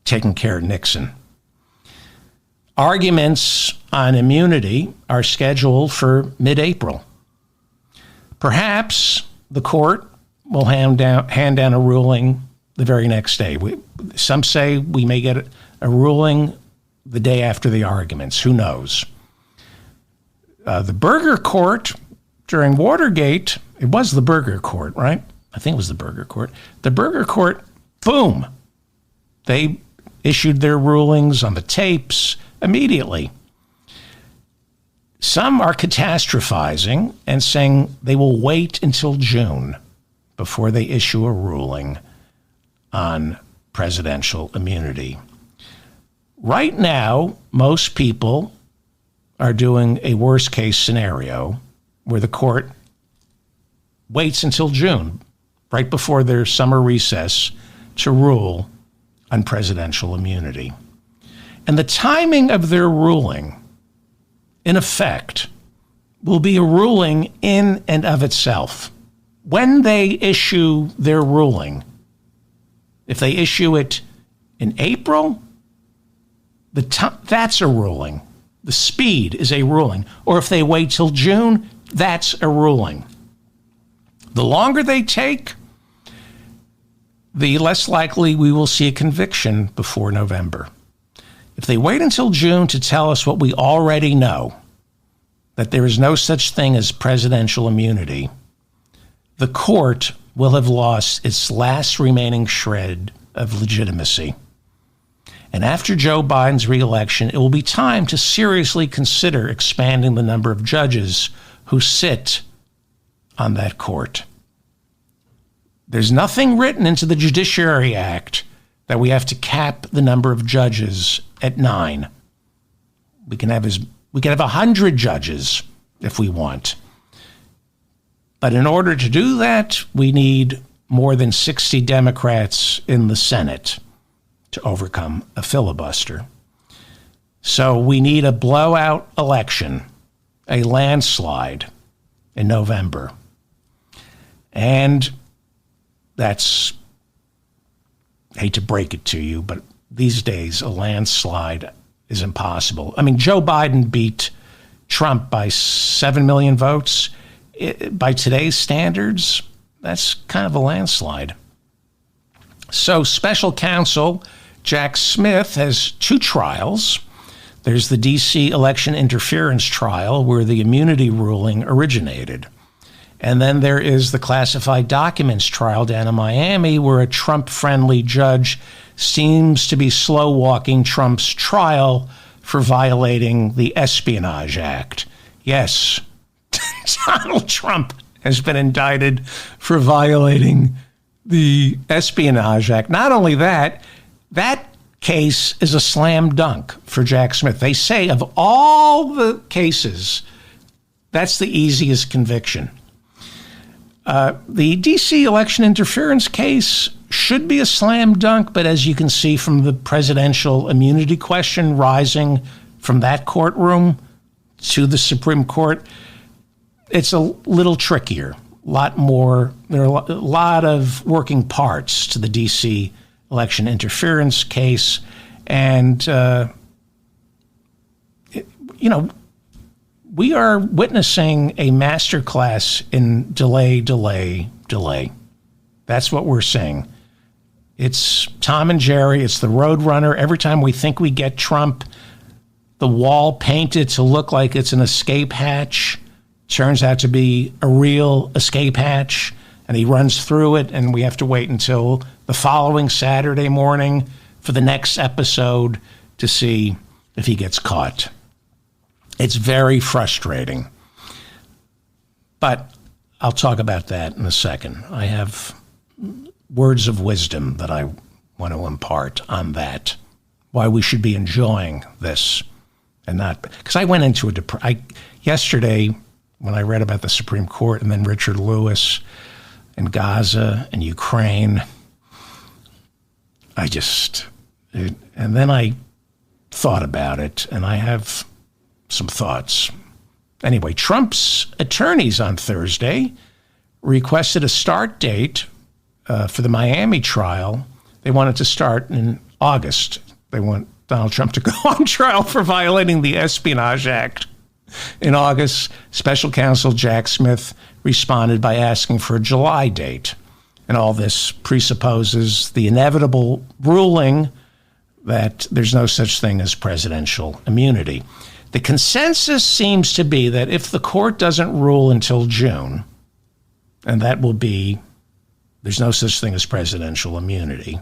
taking care of Nixon. Arguments on immunity are scheduled for mid-April. Perhaps the court will hand down a ruling the very next day. Some say we may get a ruling the day after the arguments. Who knows? The Burger Court during Watergate, it was the Burger Court, right? I think it was the Burger Court. The Burger Court, boom, they issued their rulings on the tapes immediately. Some are catastrophizing and saying they will wait until June before they issue a ruling on presidential immunity. Right now, most people are doing a worst-case scenario where the court waits until June, right before their summer recess, to rule on presidential immunity. And the timing of their ruling, in effect, will be a ruling in and of itself. When they issue their ruling, if they issue it in April, that's a ruling. The speed is a ruling. Or if they wait till June, that's a ruling. The longer they take, the less likely we will see a conviction before November. If they wait until June to tell us what we already know, that there is no such thing as presidential immunity, the court will have lost its last remaining shred of legitimacy. And after Joe Biden's reelection, it will be time to seriously consider expanding the number of judges who sit on that court. There's nothing written into the Judiciary Act that we have to cap the number of judges at 9. We can have 100 judges if we want. But in order to do that, we need more than 60 Democrats in the Senate to overcome a filibuster. So we need a blowout election, a landslide in November. And that's, I hate to break it to you, but these days a landslide is impossible. I mean, Joe Biden beat Trump by 7 million votes. By today's standards, that's kind of a landslide. So special counsel Jack Smith has 2 trials. There's the D.C. election interference trial where the immunity ruling originated. And then there is the classified documents trial down in Miami where a Trump-friendly judge seems to be slow-walking Trump's trial for violating the Espionage Act. Yes, Donald Trump has been indicted for violating the Espionage Act. Not only that, that case is a slam dunk for Jack Smith. They say of all the cases, that's the easiest conviction. The D.C. election interference case should be a slam dunk, but as you can see from the presidential immunity question rising from that courtroom to the Supreme Court, it's a little trickier. A lot more. There are a lot of working parts to the D.C. election interference case. And, we are witnessing a masterclass in delay. That's what we're seeing. It's Tom and Jerry. It's the Roadrunner. Every time we think we get Trump, the wall painted to look like it's an escape hatch turns out to be a real escape hatch, and he runs through it, and we have to wait until the following Saturday morning for the next episode to see if he gets caught. It's very frustrating. But I'll talk about that in a second. I have words of wisdom that I want to impart on that, why we should be enjoying this and not, because I went into yesterday when I read about the Supreme Court and then Richard Lewis and Gaza and Ukraine, and then I thought about it, and I have some thoughts. Anyway, Trump's attorneys on Thursday requested a start date for the Miami trial. They wanted to start in August. They want Donald Trump to go on trial for violating the Espionage Act. In August, special counsel Jack Smith responded by asking for a July date. And all this presupposes the inevitable ruling that there's no such thing as presidential immunity. The consensus seems to be that if the court doesn't rule until June, and that will be, there's no such thing as presidential immunity,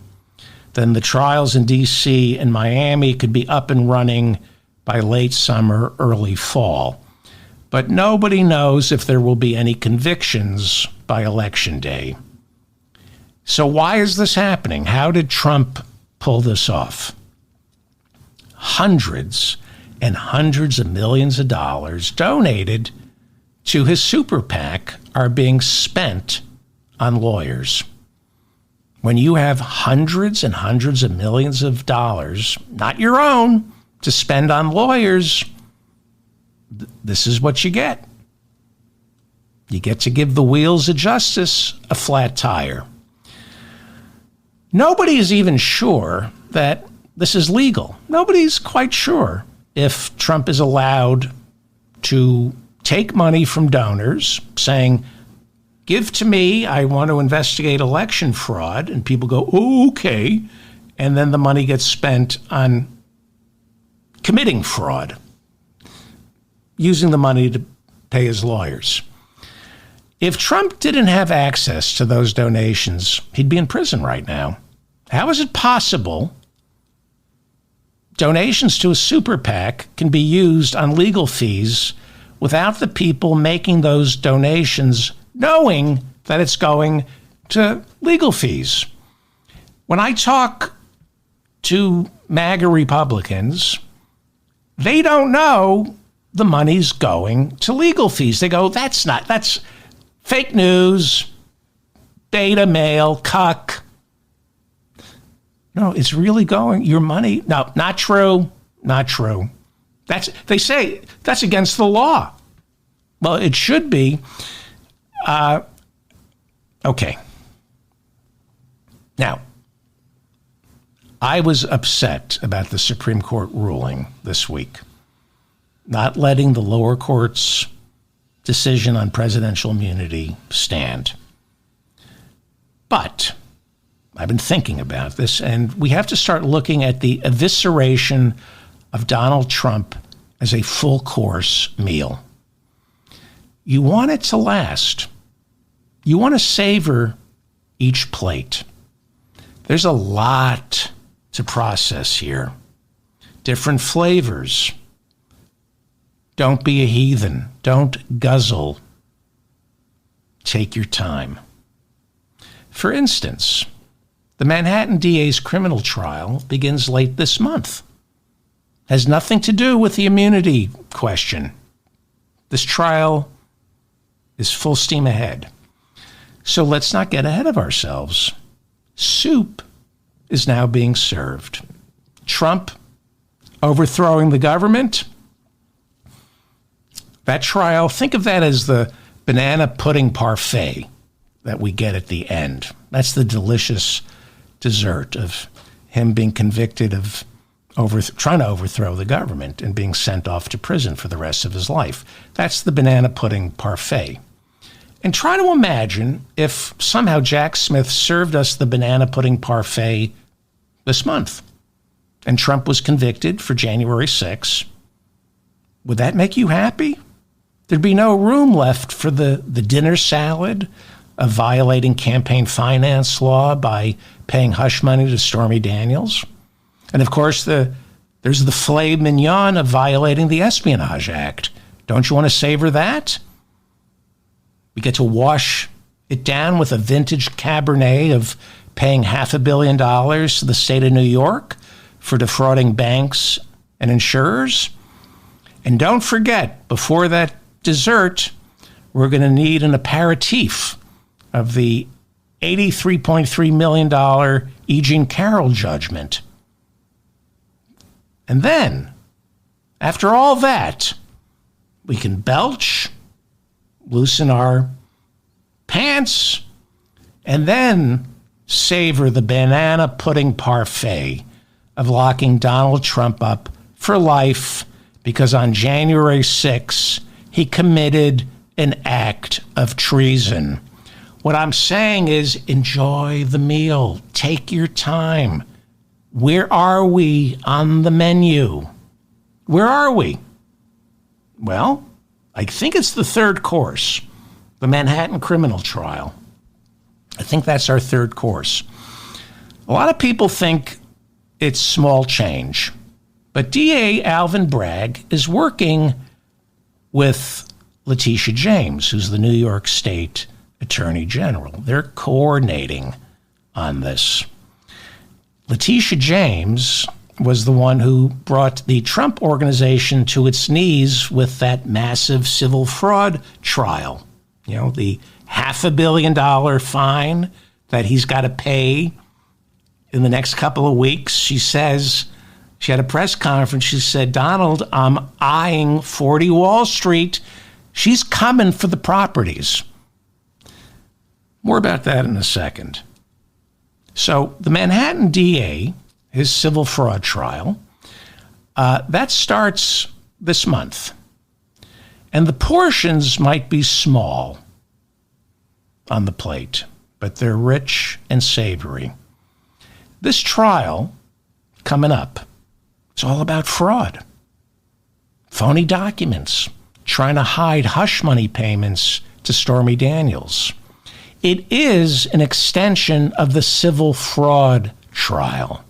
then the trials in D.C. and Miami could be up and running by late summer, early fall. But nobody knows if there will be any convictions by Election Day. So why is this happening? How did Trump pull this off? Hundreds and hundreds of millions of dollars donated to his super PAC are being spent on lawyers. When you have hundreds and hundreds of millions of dollars, not your own, to spend on lawyers, this is what you get. You get to give the wheels of justice a flat tire. Nobody is even sure that this is legal. Nobody's quite sure if Trump is allowed to take money from donors saying, give to me, I want to investigate election fraud. And people go, oh, okay. And then the money gets spent on committing fraud, using the money to pay his lawyers. If Trump didn't have access to those donations, he'd be in prison right now. How is it possible donations to a super PAC can be used on legal fees without the people making those donations knowing that it's going to legal fees? When I talk to MAGA Republicans, they don't know the money's going to legal fees. They go, that's fake news, beta mail, cuck. No, it's really going, your money. No, not true, not true. They say that's against the law. Well, it should be. Okay. Now, I was upset about the Supreme Court ruling this week, not letting the lower court's decision on presidential immunity stand. But I've been thinking about this, and we have to start looking at the evisceration of Donald Trump as a full-course meal. You want it to last. You want to savor each plate. There's a lot to process here. Different flavors. Don't be a heathen. Don't guzzle. Take your time. For instance, the Manhattan DA's criminal trial begins late this month. Has nothing to do with the immunity question. This trial is full steam ahead. So let's not get ahead of ourselves. Soup is now being served. Trump overthrowing the government. That trial, think of that as the banana pudding parfait that we get at the end. That's the delicious dessert of him being convicted of trying to overthrow the government and being sent off to prison for the rest of his life. That's the banana pudding parfait. And try to imagine if somehow Jack Smith served us the banana pudding parfait this month and Trump was convicted for January 6th. Would that make you happy? There'd be no room left for the dinner salad of violating campaign finance law by paying hush money to Stormy Daniels. And of course, there's the filet mignon of violating the Espionage Act. Don't you want to savor that? We get to wash it down with a vintage Cabernet of paying $500 million to the state of New York for defrauding banks and insurers. And don't forget, before that dessert, we're going to need an aperitif of the $83.3 million E. Jean Carroll judgment. And then, after all that, we can belch, loosen our pants, and then savor the banana pudding parfait of locking Donald Trump up for life because on January 6th, he committed an act of treason. What I'm saying is enjoy the meal. Take your time. Where are we on the menu? Where are we? Well, I think it's the third course, the Manhattan criminal trial. I think that's our third course. A lot of people think it's small change, but DA Alvin Bragg is working with Letitia James, who's the New York State Attorney General. They're coordinating on this. Letitia James was the one who brought the Trump organization to its knees with that massive civil fraud trial. You know, the $500 million fine that he's got to pay in the next couple of weeks. She says, she had a press conference, she said, Donald, I'm eyeing 40 Wall Street. She's coming for the properties. More about that in a second. So the Manhattan DA, his civil fraud trial, that starts this month. And the portions might be small on the plate, but they're rich and savory. This trial coming up, it's all about fraud, phony documents, trying to hide hush money payments to Stormy Daniels. It is an extension of the civil fraud trial,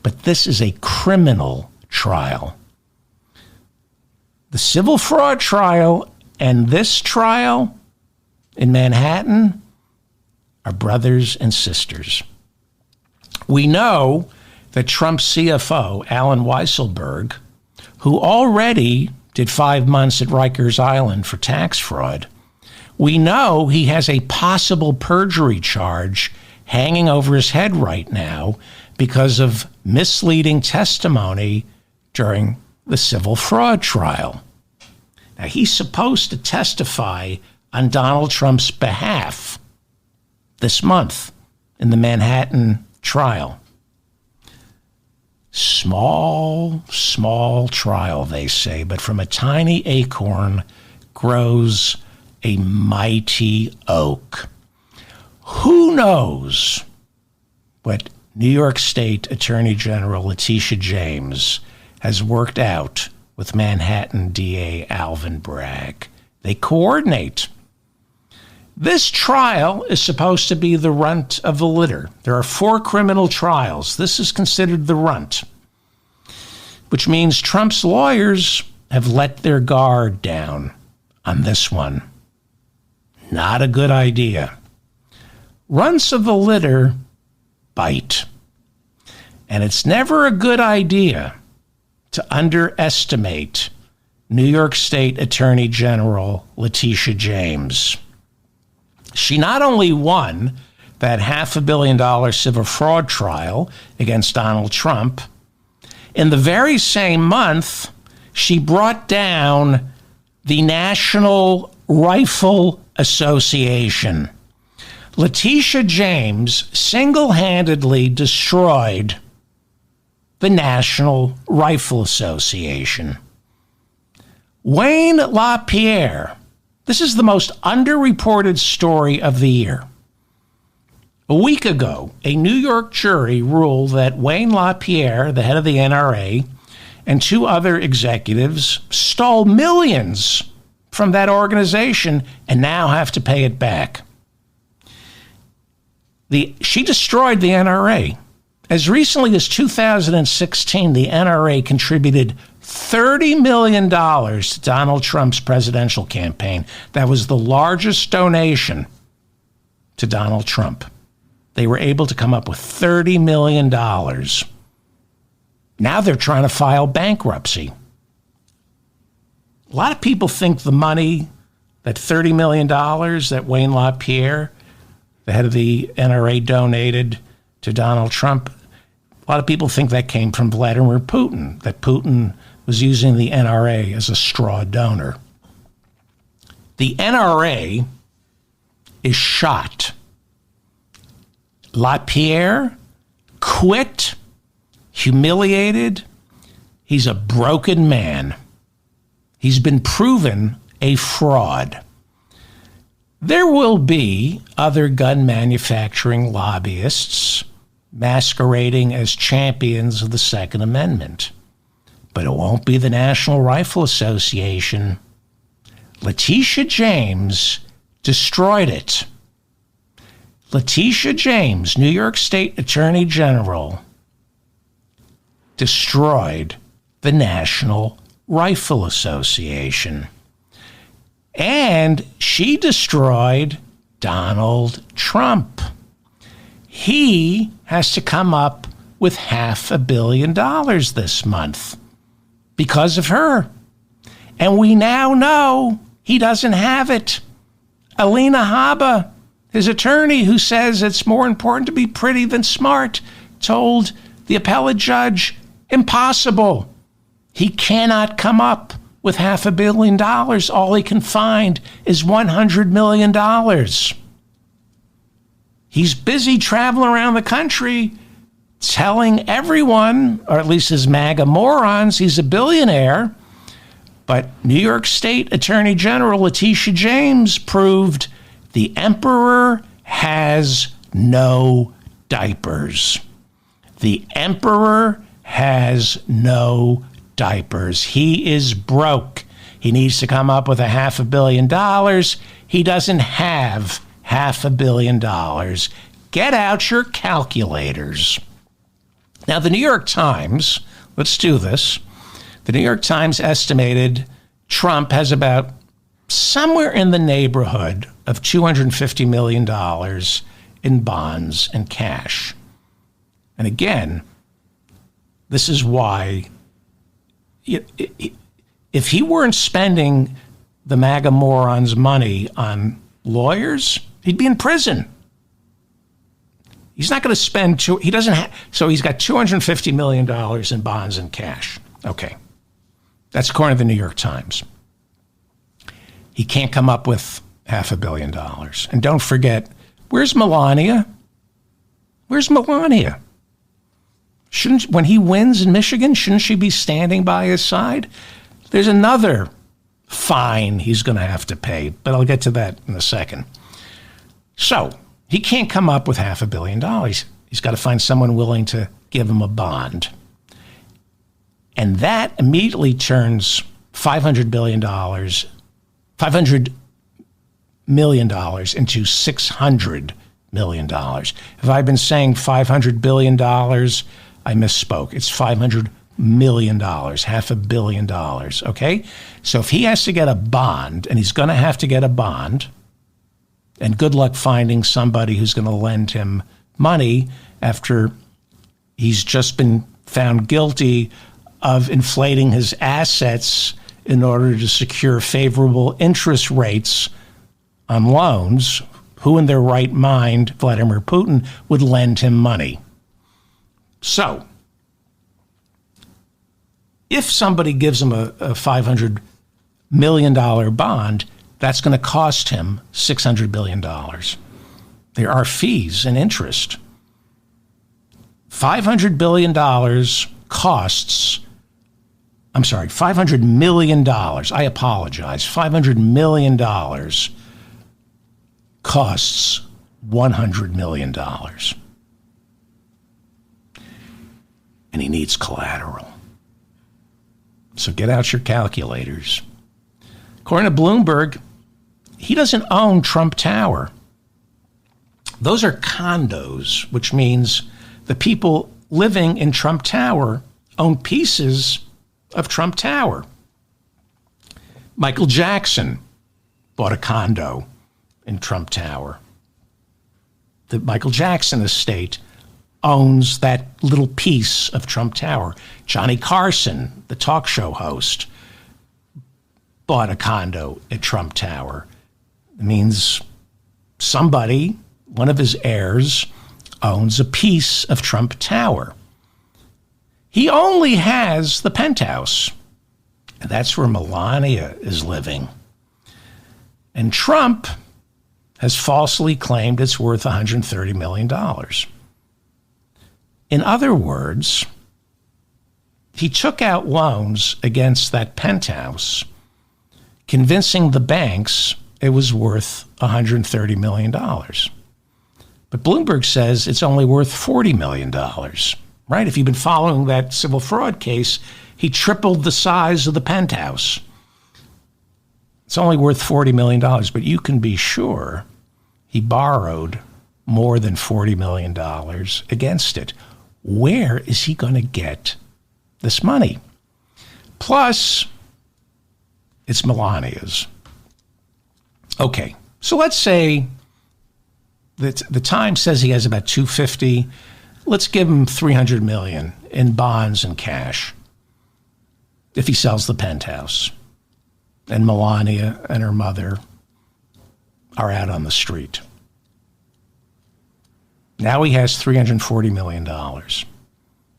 but this is a criminal trial. The civil fraud trial and this trial in Manhattan are brothers and sisters. We know that Trump's CFO, Alan Weisselberg, who already did 5 months at Rikers Island for tax fraud, we know he has a possible perjury charge hanging over his head right now because of misleading testimony during the civil fraud trial. Now, he's supposed to testify on Donald Trump's behalf this month in the Manhattan trial. Small trial, they say, but from a tiny acorn grows a mighty oak. Who knows what New York State Attorney General Letitia James has worked out with Manhattan DA Alvin Bragg? They coordinate. This trial is supposed to be the runt of the litter. There are 4 criminal trials. This is considered the runt, which means Trump's lawyers have let their guard down on this one. Not a good idea. Runts of the litter bite. And it's never a good idea to underestimate New York State Attorney General Letitia James. She not only won that $500 million civil fraud trial against Donald Trump, in the very same month, she brought down the National Rifle Association. Letitia James single-handedly destroyed the National Rifle Association. Wayne LaPierre, this is the most underreported story of the year. A week ago, a New York jury ruled that Wayne LaPierre, the head of the NRA, and 2 other executives stole millions from that organization and now have to pay it back. She destroyed the NRA. As recently as 2016, the NRA contributed $30 million to Donald Trump's presidential campaign. That was the largest donation to Donald Trump. They were able to come up with $30 million. Now they're trying to file bankruptcy. A lot of people think the money, that $30 million that Wayne LaPierre, the head of the NRA, donated to Donald Trump, a lot of people think that came from Vladimir Putin, that Putin was using the NRA as a straw donor. The NRA is shot. LaPierre quit, humiliated. He's a broken man. He's been proven a fraud. There will be other gun manufacturing lobbyists masquerading as champions of the Second Amendment. but it won't be the National Rifle Association. Letitia James destroyed it. Letitia James, New York State Attorney General, destroyed the National Rifle Association. And she destroyed Donald Trump. He has to come up with $500 million this month because of her. And we now know he doesn't have it. Alina Habba, his attorney, who says it's more important to be pretty than smart, told the appellate judge, impossible. He cannot come up with $500 million. All he can find is $100 million. He's busy traveling around the country telling everyone, or at least his MAGA morons, he's a billionaire. But New York State Attorney General Letitia James proved the emperor has no diapers. The emperor has no diapers. He is broke. He needs to come up with $500 million. He doesn't have $500 million. Get out your calculators. Now, the New York Times, let's do this. The New York Times estimated Trump has about somewhere in the neighborhood of $250 million in bonds and cash. And again, this is why if he weren't spending the MAGA morons' money on lawyers, he'd be in prison. He's not going to spend he doesn't have, so he's got $250 million in bonds and cash. Okay. That's according to the New York Times. He can't come up with $500 million. And don't forget, where's Melania? Where's Melania? When he wins in Michigan, shouldn't she be standing by his side? There's another fine he's going to have to pay, but I'll get to that in a second. So he can't come up with $500 million. He's got to find someone willing to give him a bond. And that immediately turns $500 million into $600 million. If I've been saying $500 billion, I misspoke. It's $500 million, $500 million, okay? So if he has to get a bond, and he's going to have to get a bond, and good luck finding somebody who's going to lend him money after he's just been found guilty of inflating his assets in order to secure favorable interest rates on loans. Who in their right mind, Vladimir Putin, would lend him money? So, if somebody gives him a $500 million bond, that's going to cost him $600 billion. There are fees and interest. $500 billion costs, I'm sorry, $500 million. I apologize. $500 million costs $100 million. And he needs collateral. So get out your calculators. According to Bloomberg, he doesn't own Trump Tower. Those are condos, which means the people living in Trump Tower own pieces of Trump Tower. Michael Jackson bought a condo in Trump Tower. The Michael Jackson estate owns that little piece of Trump Tower. Johnny Carson, the talk show host, bought a condo at Trump Tower. It means somebody, one of his heirs, owns a piece of Trump Tower. He only has the penthouse, and that's where Melania is living. And Trump has falsely claimed it's worth $130 million. In other words, he took out loans against that penthouse, convincing the banks it was worth $130 million. But Bloomberg says it's only worth $40 million, right? If you've been following that civil fraud case, He tripled the size of the penthouse. It's only worth $40 million, but you can be sure he borrowed more than $40 million against it. Where is he going to get this money? Plus, it's Melania's. Okay, so let's say that the Times says he has about $250. Let's give him $300 million in bonds and cash if he sells the penthouse. And Melania and her mother are out on the street. Now he has $340 million.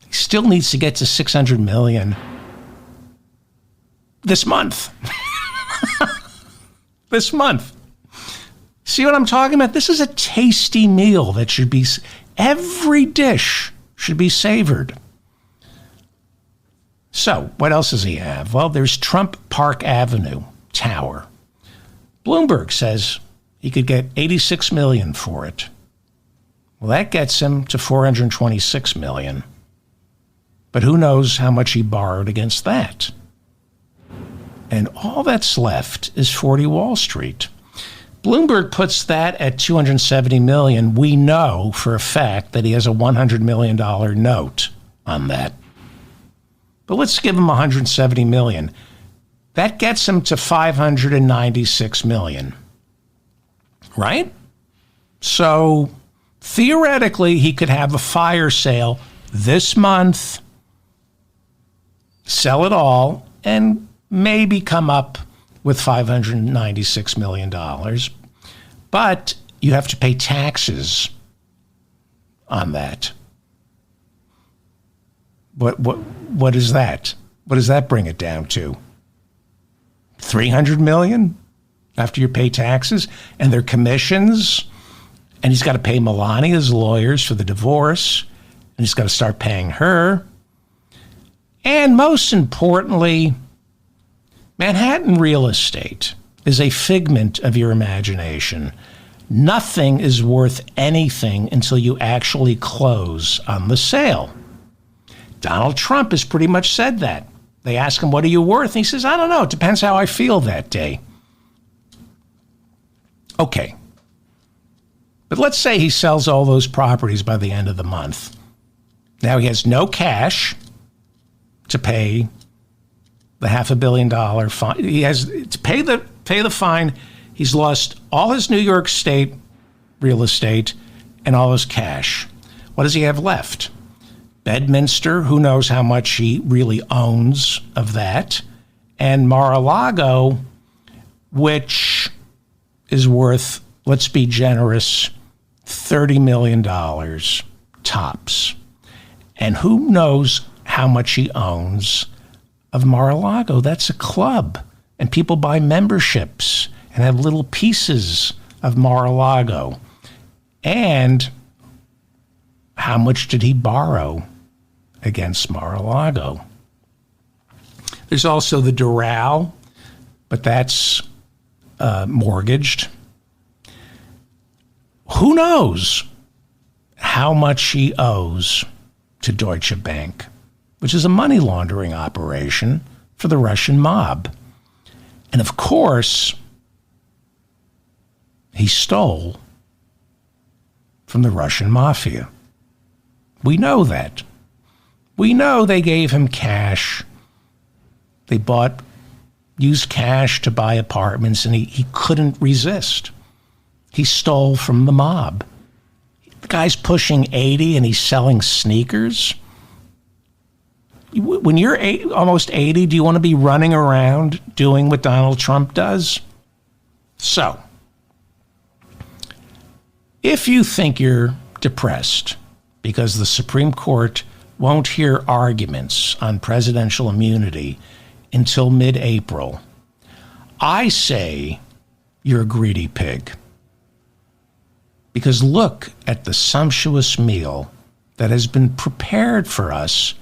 He still needs to get to $600 million this month. This month. See what I'm talking about? This is a tasty meal that should be, every dish should be savored. So, what else does he have? Well, there's Trump Park Avenue Tower. Bloomberg says he could get $86 million for it. Well, that gets him to $426 million. But who knows how much he borrowed against that? And all that's left is 40 Wall Street. Bloomberg puts that at $270 million. We know for a fact that he has a $100 million note on that. But let's give him $170 million. That gets him to $596 million. Right? So theoretically, he could have a fire sale this month, sell it all, and maybe come up with $596 million. But you have to pay taxes on that. What is that? What does that bring it down to? $300 million after you pay taxes and their commissions, and he's got to pay Melania's lawyers for the divorce, and he's got to start paying her. And most importantly, Manhattan real estate is a figment of your imagination. Nothing is worth anything until you actually close on the sale. Donald Trump has pretty much said that. They ask him, what are you worth? And he says, I don't know. It depends how I feel that day. Okay. But let's say he sells all those properties by the end of the month. Now he has no cash to pay the $500 million fine. He has to pay the fine. He's lost all his New York State real estate and all his cash. What does he have left? Bedminster, who knows how much he really owns of that, and Mar-a-Lago, which is worth, let's be generous, $30 million tops. And who knows how much he owns of Mar-a-Lago? That's a club, and people buy memberships and have little pieces of Mar-a-Lago. And how much did he borrow against Mar-a-Lago? There's also the Doral, but that's mortgaged. Who knows how much he owes to Deutsche Bank, which is a money laundering operation for the Russian mob. And of course, he stole from the Russian mafia. We know that. We know they gave him cash. They used cash to buy apartments, and he couldn't resist. He stole from the mob. The guy's pushing 80 and he's selling sneakers. When you're almost 80, do you want to be running around doing what Donald Trump does? So, if you think you're depressed because the Supreme Court won't hear arguments on presidential immunity until mid-April, I say you're a greedy pig. Because look at the sumptuous meal that has been prepared for us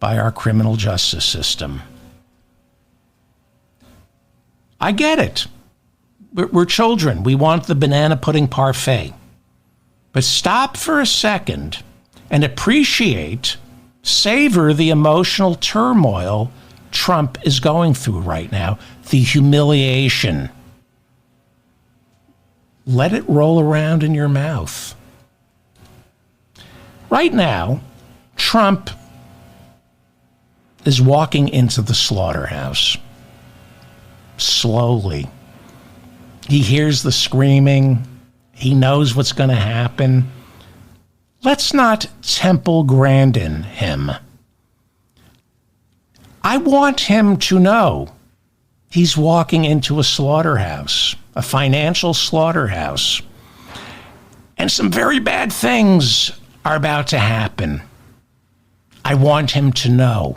by our criminal justice system. I get it. We're children. We want the banana pudding parfait. But stop for a second and appreciate Savor the emotional turmoil Trump is going through right now, the humiliation. Let it roll around in your mouth. Right now, Trump is walking into the slaughterhouse. Slowly. He hears the screaming. He knows what's going to happen. Let's not Temple Grandin him. I want him to know he's walking into a slaughterhouse, a financial slaughterhouse. And some very bad things are about to happen. I want him to know.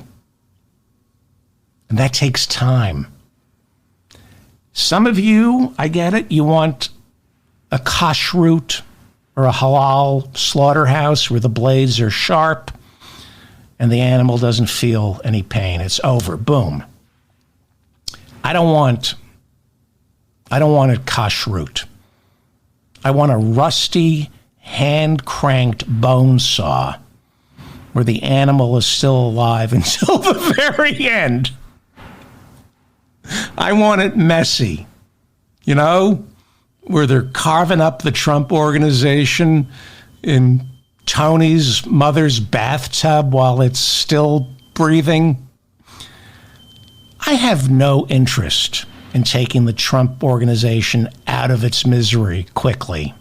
And that takes time. Some of you, I get it, you want a kashrut or a halal slaughterhouse where the blades are sharp and the animal doesn't feel any pain. It's over. Boom. I don't want a kashrut. I want a rusty, hand-cranked bone saw where the animal is still alive until the very end. I want it messy, you know, where they're carving up the Trump Organization in Tony's mother's bathtub while it's still breathing. I have no interest in taking the Trump Organization out of its misery quickly.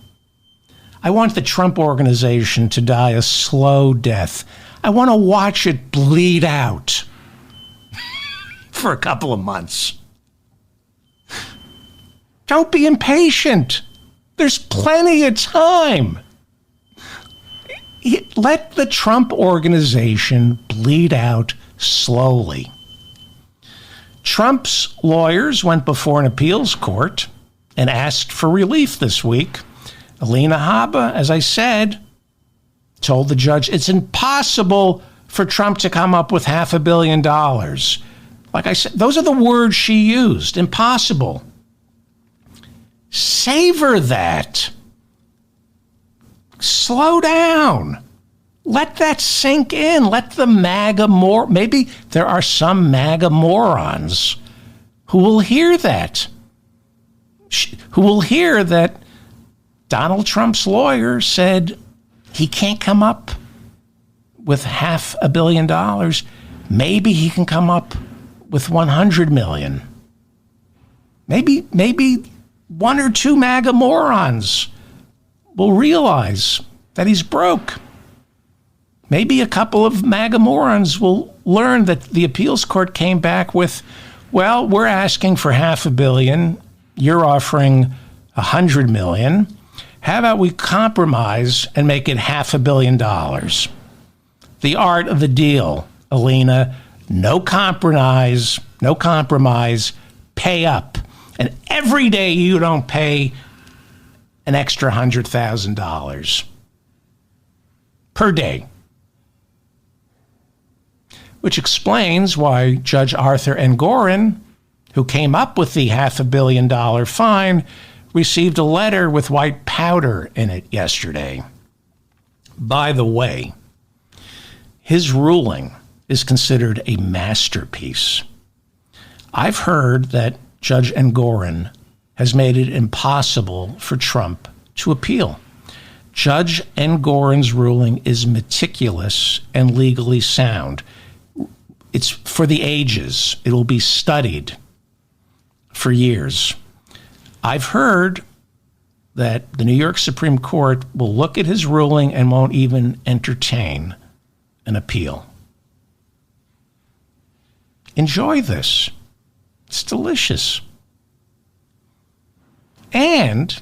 I want the Trump Organization to die a slow death. I want to watch it bleed out for a couple of months. Don't be impatient. There's plenty of time. Let the Trump Organization bleed out slowly. Trump's lawyers went before an appeals court and asked for relief this week. Alina Habba, as I said, told the judge it's impossible for Trump to come up with $500 million. Like I said, those are the words she used. Impossible. Savor that. Slow down. Let that sink in. Let the MAGA maybe there are some MAGA morons who will hear that. Who will hear that Donald Trump's lawyer said he can't come up with $500 million. Maybe he can come up with 100 million. Maybe one or two MAGA morons will realize that he's broke. Maybe a couple of MAGA morons will learn that the appeals court came back with, well, we're asking for $500 million. You're offering 100 million. How about we compromise and make it $500 million? The art of the deal, Alina. No compromise. Pay up. And every day you don't pay an extra $100,000 per day. Which explains why Judge Arthur Engoron, who came up with the $500 million fine, received a letter with white powder in it yesterday. By the way, his ruling is considered a masterpiece. I've heard that Judge Engoron has made it impossible for Trump to appeal. Judge Engoron's ruling is meticulous and legally sound. It's for the ages. It will be studied for years. I've heard that the New York Supreme Court will look at his ruling and won't even entertain an appeal. Enjoy this. It's delicious. And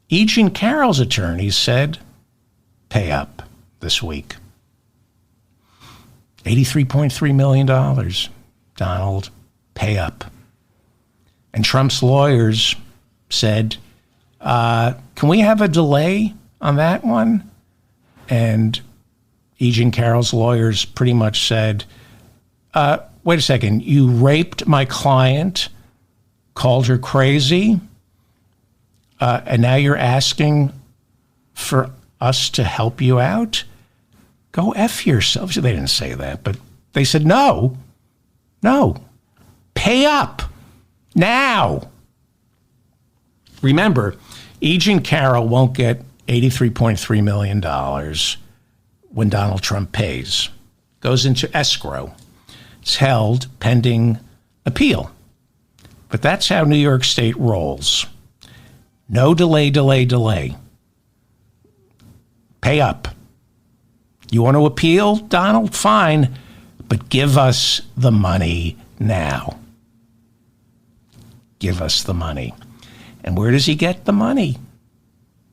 E. Jean Carroll's attorneys said, pay up this week. $83.3 million. Donald, pay up. And Trump's lawyers said, can we have a delay on that one? And E. Jean Carroll's lawyers pretty much said, wait a second, you raped my client, called her crazy, and now you're asking for us to help you out? Go F yourselves. They didn't say that, but they said, no, pay up now. Remember, E. Jean Carroll won't get $83.3 million when Donald Trump pays. Goes into escrow. It's held pending appeal. But that's how New York State rolls. No delay. Pay up. You want to appeal, Donald? Fine. But give us the money now. Give us the money. And where does he get the money?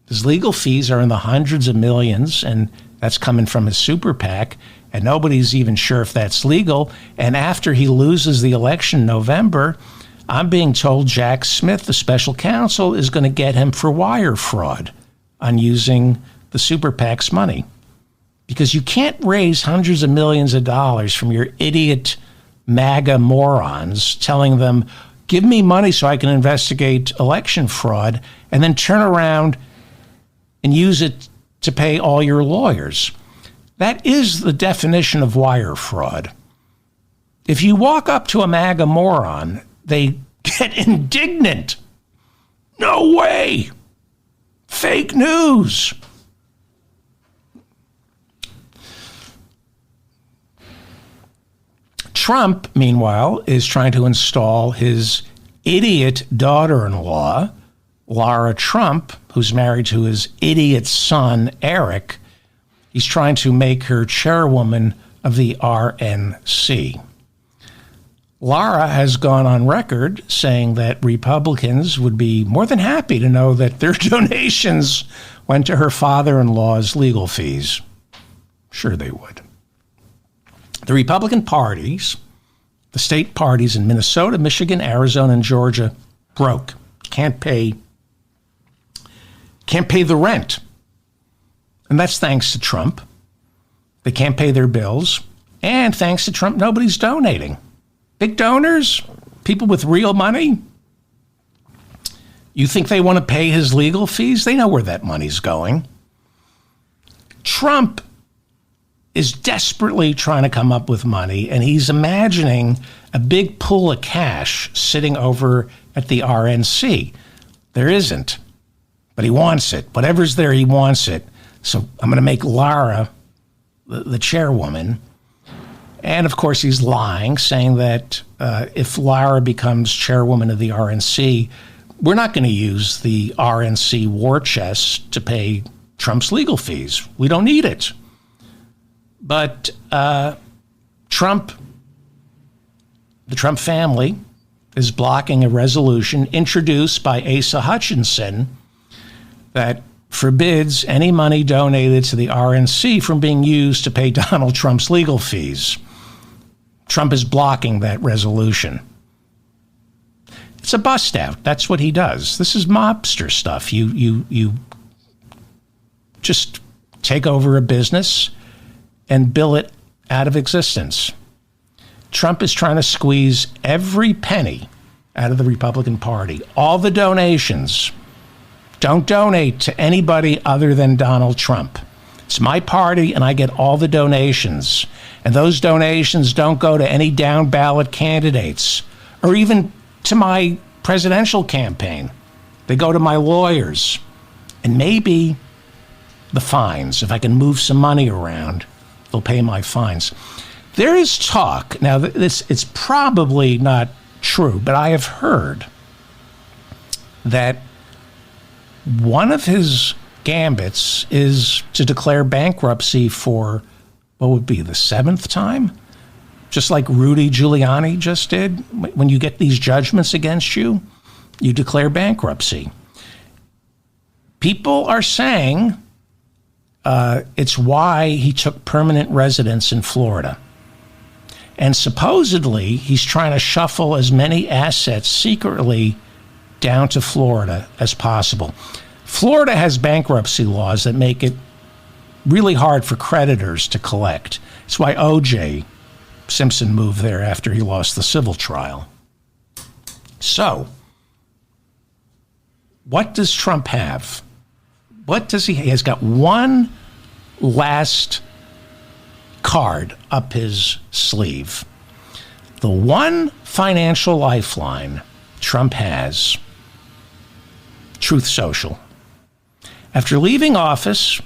His legal fees are in the hundreds of millions, and that's coming from his super PAC, and nobody's even sure if that's legal. And after he loses the election in November, I'm being told Jack Smith, the special counsel, is going to get him for wire fraud on using the super PAC's money. Because you can't raise hundreds of millions of dollars from your idiot MAGA morons telling them, give me money so I can investigate election fraud, and then turn around and use it to pay all your lawyers. That is the definition of wire fraud. If you walk up to a MAGA moron, they get indignant. No way. Fake news. Trump, meanwhile, is trying to install his idiot daughter-in-law, Lara Trump, who's married to his idiot son, Eric. He's trying to make her chairwoman of the RNC. Lara has gone on record saying that Republicans would be more than happy to know that their donations went to her father-in-law's legal fees. Sure they would. The Republican parties, the state parties in Minnesota, Michigan, Arizona, and Georgia, broke. Can't pay the rent. And that's thanks to Trump. They can't pay their bills. And thanks to Trump, nobody's donating. Big donors, people with real money, you think they want to pay his legal fees? They know where that money's going. Trump is desperately trying to come up with money, and he's imagining a big pool of cash sitting over at the RNC. There isn't, but he wants it. Whatever's there, he wants it. So I'm going to make Lara the chairwoman. And, of course, he's lying, saying that if Lara becomes chairwoman of the RNC, we're not going to use the RNC war chest to pay Trump's legal fees. We don't need it. But Trump, the Trump family, is blocking a resolution introduced by Asa Hutchinson that forbids any money donated to the RNC from being used to pay Donald Trump's legal fees. Trump is blocking that resolution. It's a bust out. That's what he does. This is mobster stuff. You just take over a business and bill it out of existence. Trump is trying to squeeze every penny out of the Republican Party. All the donations. Don't donate to anybody other than Donald Trump. It's my party, and I get all the donations. And those donations don't go to any down ballot candidates or even to my presidential campaign. They go to my lawyers. And maybe the fines. If I can move some money around, they'll pay my fines. There is talk. Now, it's probably not true, but I have heard that one of his gambits is to declare bankruptcy for, what would be, the 7th time? Just like Rudy Giuliani just did. When you get these judgments against you, you declare bankruptcy. People are saying it's why he took permanent residence in Florida. And supposedly, he's trying to shuffle as many assets secretly down to Florida as possible. Florida has bankruptcy laws that make it really hard for creditors to collect. That's why O.J. Simpson moved there after he lost the civil trial. So, what does Trump have? What does he have? He has got one last card up his sleeve. The one financial lifeline Trump has, Truth Social. After leaving office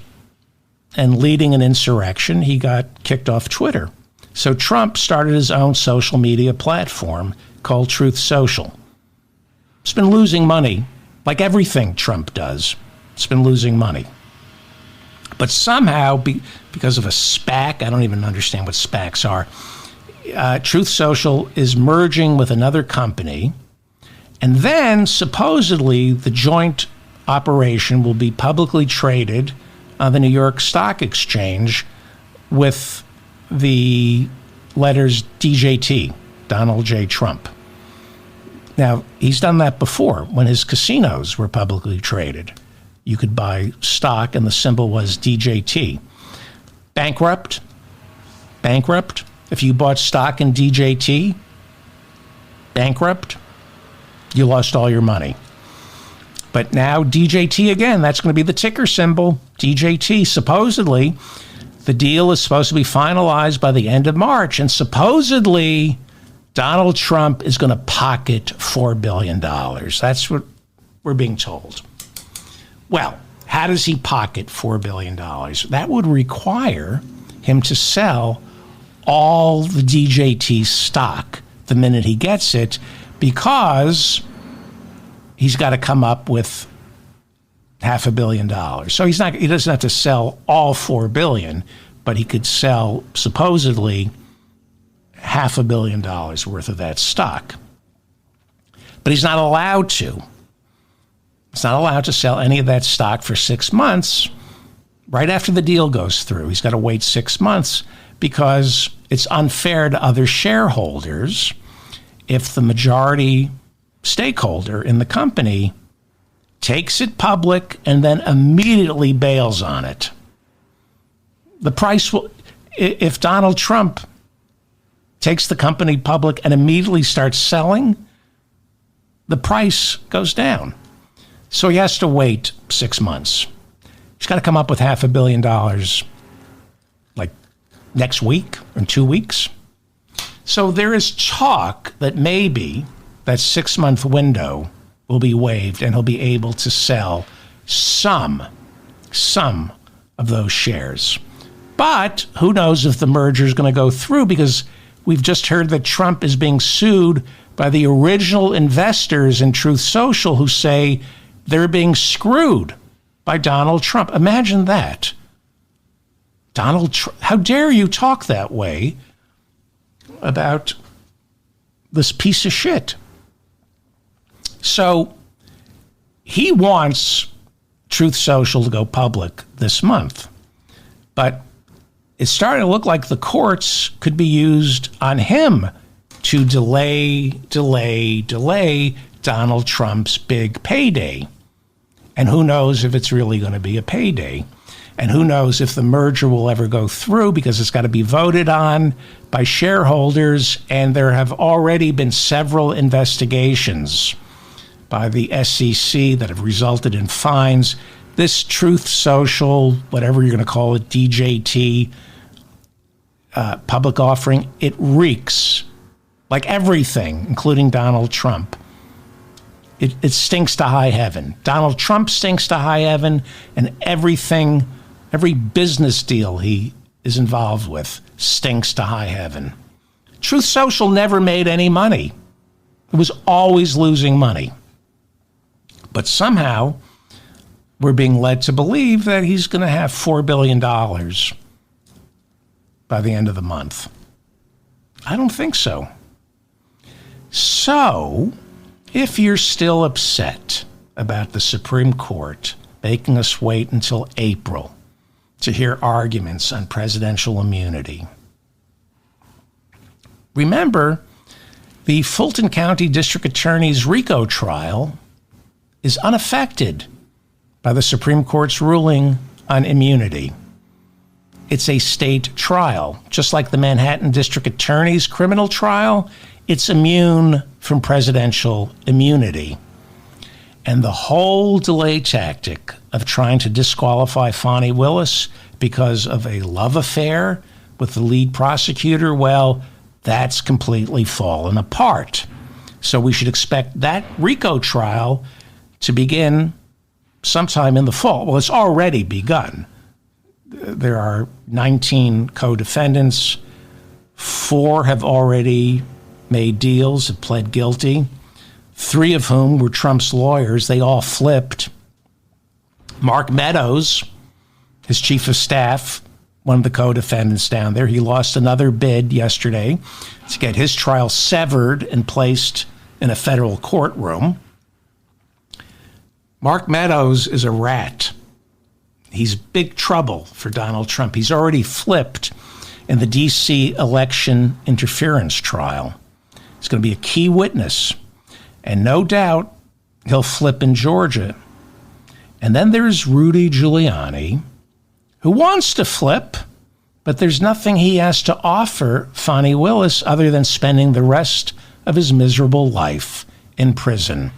and leading an insurrection, he got kicked off Twitter. So Trump started his own social media platform called Truth Social. It's been losing money, like everything Trump does. It's been losing money. But somehow, because of a SPAC, I don't even understand what SPACs are, Truth Social is merging with another company. And then, supposedly, the joint operation will be publicly traded on the New York Stock Exchange with the letters DJT, Donald J. Trump. Now, he's done that before when his casinos were publicly traded. You could buy stock and the symbol was DJT. Bankrupt. If you bought stock in DJT, bankrupt, you lost all your money. But now DJT again, that's going to be the ticker symbol, DJT. Supposedly, the deal is supposed to be finalized by the end of March, and supposedly Donald Trump is going to pocket $4 billion. That's what we're being told. Well, how does he pocket $4 billion? That would require him to sell all the DJT stock the minute he gets it, because he's got to come up with $500 million. So he doesn't have to sell all $4 billion, but he could sell supposedly $500 million worth of that stock. But he's not allowed to. He's not allowed to sell any of that stock for 6 months right after the deal goes through. He's got to wait 6 months because it's unfair to other shareholders if the majority stakeholder in the company takes it public and then immediately bails on it. The price will, if Donald Trump takes the company public and immediately starts selling, the price goes down. So he has to wait 6 months. He's got to come up with $500 million like next week or 2 weeks. So there is talk that maybe that 6 month window will be waived and he'll be able to sell some of those shares. But who knows if the merger is going to go through, because we've just heard that Trump is being sued by the original investors in Truth Social who say they're being screwed by Donald Trump. Imagine that. Donald Trump, how dare you talk that way about this piece of shit? So he wants Truth Social to go public this month, but it's starting to look like the courts could be used on him to delay Donald Trump's big payday. And who knows if it's really going to be a payday. And who knows if the merger will ever go through, because it's got to be voted on by shareholders. And there have already been several investigations by the SEC that have resulted in fines. This Truth Social, whatever you're going to call it, DJT, public offering, it reeks like everything, including Donald Trump. It stinks to high heaven. Donald Trump stinks to high heaven, and everything, every business deal he is involved with stinks to high heaven. Truth Social never made any money. It was always losing money. But somehow we're being led to believe that he's going to have $4 billion by the end of the month. I don't think so. So, if you're still upset about the Supreme Court making us wait until April to hear arguments on presidential immunity, remember the Fulton County District Attorney's RICO trial is unaffected by the Supreme Court's ruling on immunity. It's a state trial. Just like the Manhattan District Attorney's criminal trial, it's immune from presidential immunity. And the whole delay tactic of trying to disqualify Fani Willis because of a love affair with the lead prosecutor, well, that's completely fallen apart. So we should expect that RICO trial to begin sometime in the fall. Well, it's already begun. There are 19 co-defendants. 4 have already made deals, have pled guilty. 3 of whom were Trump's lawyers. They all flipped. Mark Meadows, his chief of staff, one of the co-defendants down there, he lost another bid yesterday to get his trial severed and placed in a federal courtroom. Mark Meadows is a rat. He's big trouble for Donald Trump. He's already flipped in the D.C. election interference trial. He's going to be a key witness. And no doubt he'll flip in Georgia. And then there's Rudy Giuliani, who wants to flip, but there's nothing he has to offer Fani Willis other than spending the rest of his miserable life in prison.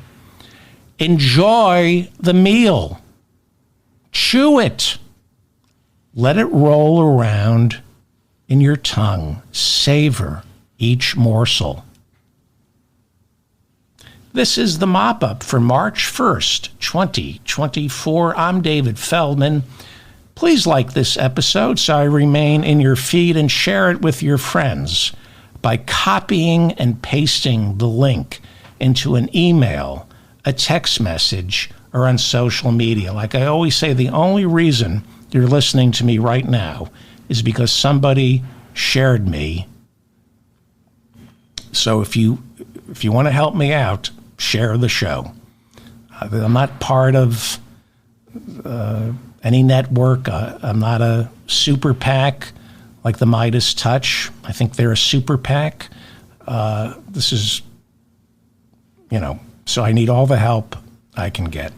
Enjoy the meal. Chew it. Let it roll around in your tongue. Savor each morsel. This is the mop-up for March 1st, 2024. I'm David Feldman. Please like this episode so I remain in your feed, and share it with your friends by copying and pasting the link into an email, a text message, or on social media. Like I always say, the only reason you're listening to me right now is because somebody shared me. So if you want to help me out, share the show. I'm not part of any network. I'm not a super PAC like the Midas Touch. I think they're a super PAC. This is, so I need all the help I can get.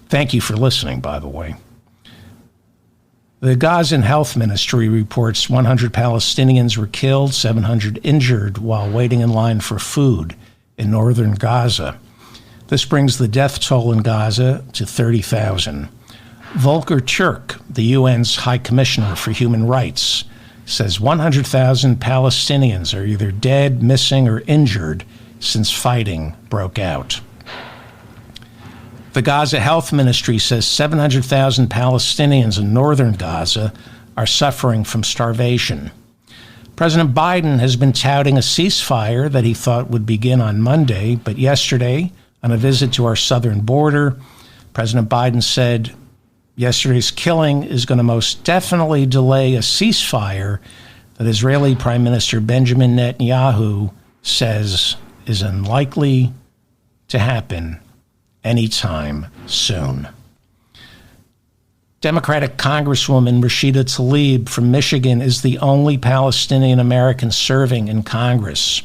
Thank you for listening, by the way. The Gazan Health Ministry reports 100 Palestinians were killed, 700 injured while waiting in line for food in northern Gaza. This brings the death toll in Gaza to 30,000. Volker Turk, the UN's High Commissioner for Human Rights, says 100,000 Palestinians are either dead, missing, or injured since fighting broke out. The Gaza Health Ministry says 700,000 Palestinians in northern Gaza are suffering from starvation. President Biden has been touting a ceasefire that he thought would begin on Monday, but yesterday, on a visit to our southern border, President Biden said yesterday's killing is going to most definitely delay a ceasefire that Israeli Prime Minister Benjamin Netanyahu says is unlikely to happen anytime soon. Democratic Congresswoman Rashida Tlaib from Michigan is the only Palestinian American serving in Congress.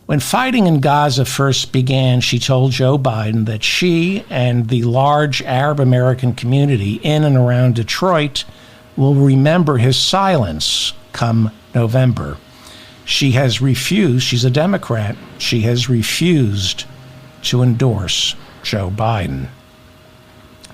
When fighting in Gaza first began, she told Joe Biden that she and the large Arab American community in and around Detroit will remember his silence come November. She has refused, she's a Democrat, she has refused to endorse Joe Biden.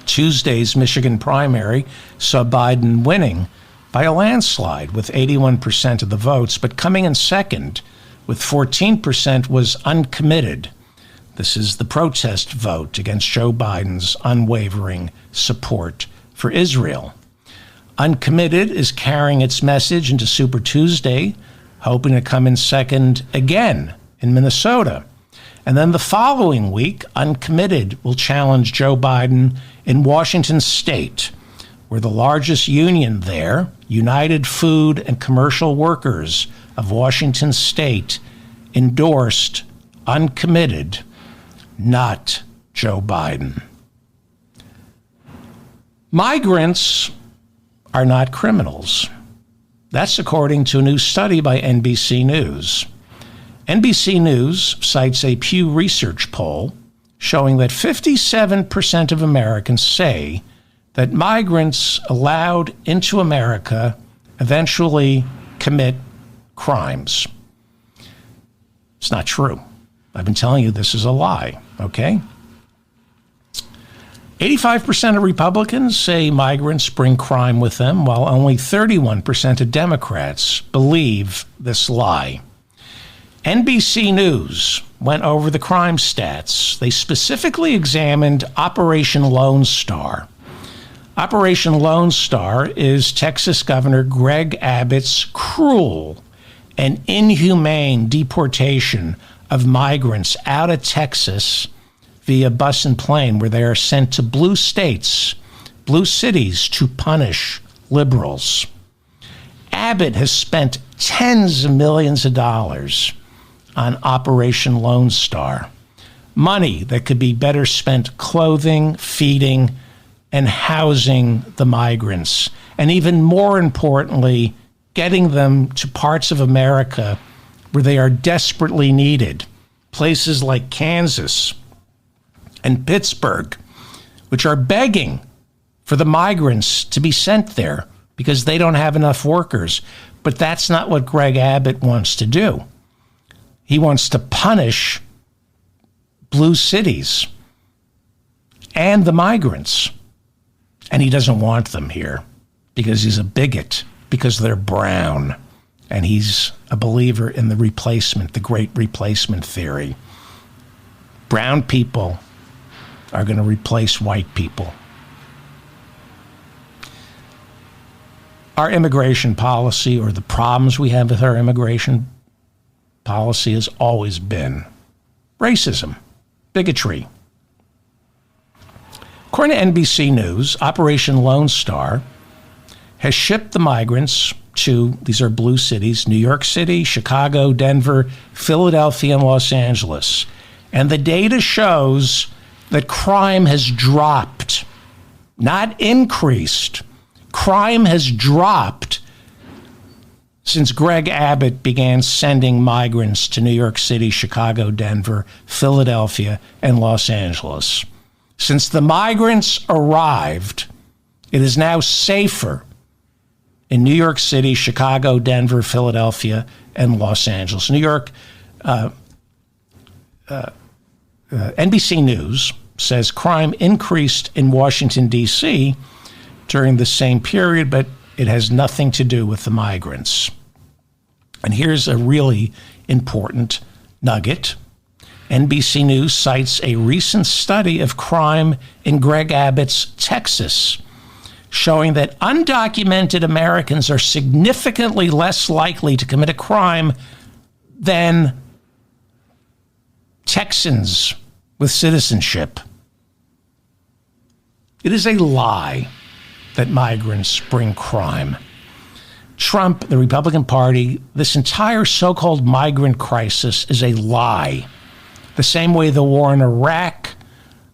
Tuesday's Michigan primary saw Biden winning by a landslide with 81% of the votes, but coming in second with 14% was uncommitted. This is the protest vote against Joe Biden's unwavering support for Israel. Uncommitted is carrying its message into Super Tuesday, hoping to come in second again in Minnesota. And then the following week, Uncommitted will challenge Joe Biden in Washington State, where the largest union there, United Food and Commercial Workers of Washington State, endorsed Uncommitted, not Joe Biden. Migrants are not criminals. That's according to a new study by NBC News. NBC News cites a Pew Research poll showing that 57% of Americans say that migrants allowed into America eventually commit crimes. It's not true. I've been telling you this is a lie, okay? 85% of Republicans say migrants bring crime with them, while only 31% of Democrats believe this lie. NBC News went over the crime stats. They specifically examined Operation Lone Star. Operation Lone Star is Texas Governor Greg Abbott's cruel and inhumane deportation of migrants out of Texas via bus and plane, where they are sent to blue states, blue cities, to punish liberals. Abbott has spent tens of millions of dollars on Operation Lone Star, money that could be better spent clothing, feeding, and housing the migrants, and even more importantly, getting them to parts of America where they are desperately needed, places like Kansas and Pittsburgh, which are begging for the migrants to be sent there because they don't have enough workers. But that's not what Greg Abbott wants to do. He wants to punish blue cities and the migrants. And he doesn't want them here because he's a bigot, because they're brown. And he's a believer in the replacement, the great replacement theory. Brown people are going to replace white people. Our immigration policy, or the problems we have with our immigration policy, has always been racism, bigotry. According to NBC News, Operation Lone Star has shipped the migrants to, these are blue cities, New York City, Chicago, Denver, Philadelphia, and Los Angeles. And the data shows that crime has dropped, not increased. Crime has dropped since Greg Abbott began sending migrants to New York City, Chicago, Denver, Philadelphia, and Los Angeles. Since the migrants arrived, it is now safer in New York City, Chicago, Denver, Philadelphia, and Los Angeles. New York, NBC News says crime increased in Washington, D.C. during the same period, but it has nothing to do with the migrants. And here's a really important nugget. NBC News cites a recent study of crime in Greg Abbott's Texas, showing that undocumented Americans are significantly less likely to commit a crime than Texans with citizenship. It is a lie that migrants bring crime. Trump, the Republican Party, this entire so-called migrant crisis is a lie. The same way the war in Iraq,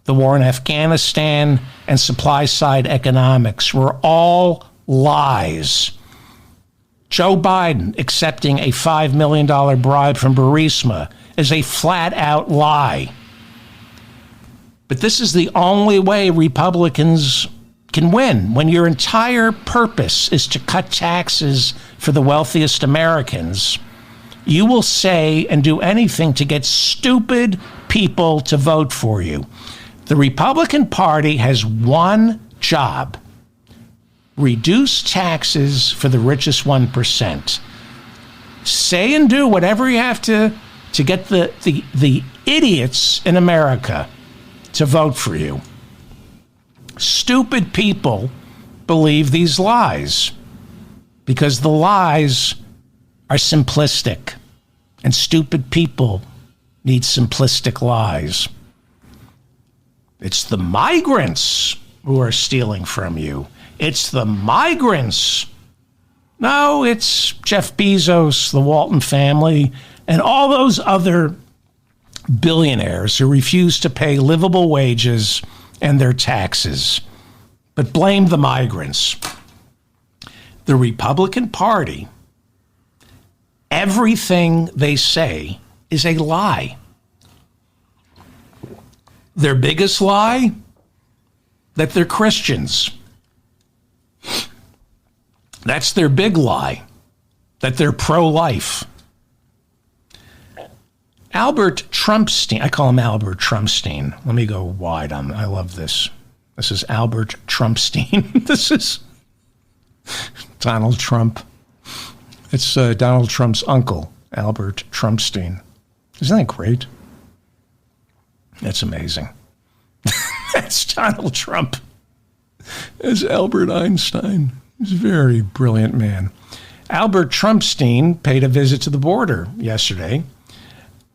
the war in Afghanistan, and supply-side economics were all lies. Joe Biden accepting a $5 million bribe from Burisma is a flat-out lie. But this is the only way Republicans can win, when your entire purpose is to cut taxes for the wealthiest Americans. You will say and do anything to get stupid people to vote for you. The Republican Party has one job: reduce taxes for the richest 1%. Say and do whatever you have to get the idiots in America to vote for you. Stupid people believe these lies because the lies are simplistic, and stupid people need simplistic lies. It's the migrants who are stealing from you. It's the migrants. No, it's Jeff Bezos, the Walton family, and all those other billionaires who refuse to pay livable wages and their taxes. But blame the migrants. The Republican Party, everything they say is a lie. Their biggest lie? That they're Christians. That's their big lie. That they're pro-life. Albert Trumpstein, I call him Albert Trumpstein. Let me go wide on, I love this. This is Albert Trumpstein. This is Donald Trump. It's Donald Trump's uncle, Albert Trumpstein. Isn't that great? That's amazing. That's Donald Trump. As Albert Einstein. He's a very brilliant man. Albert Trumpstein paid a visit to the border yesterday,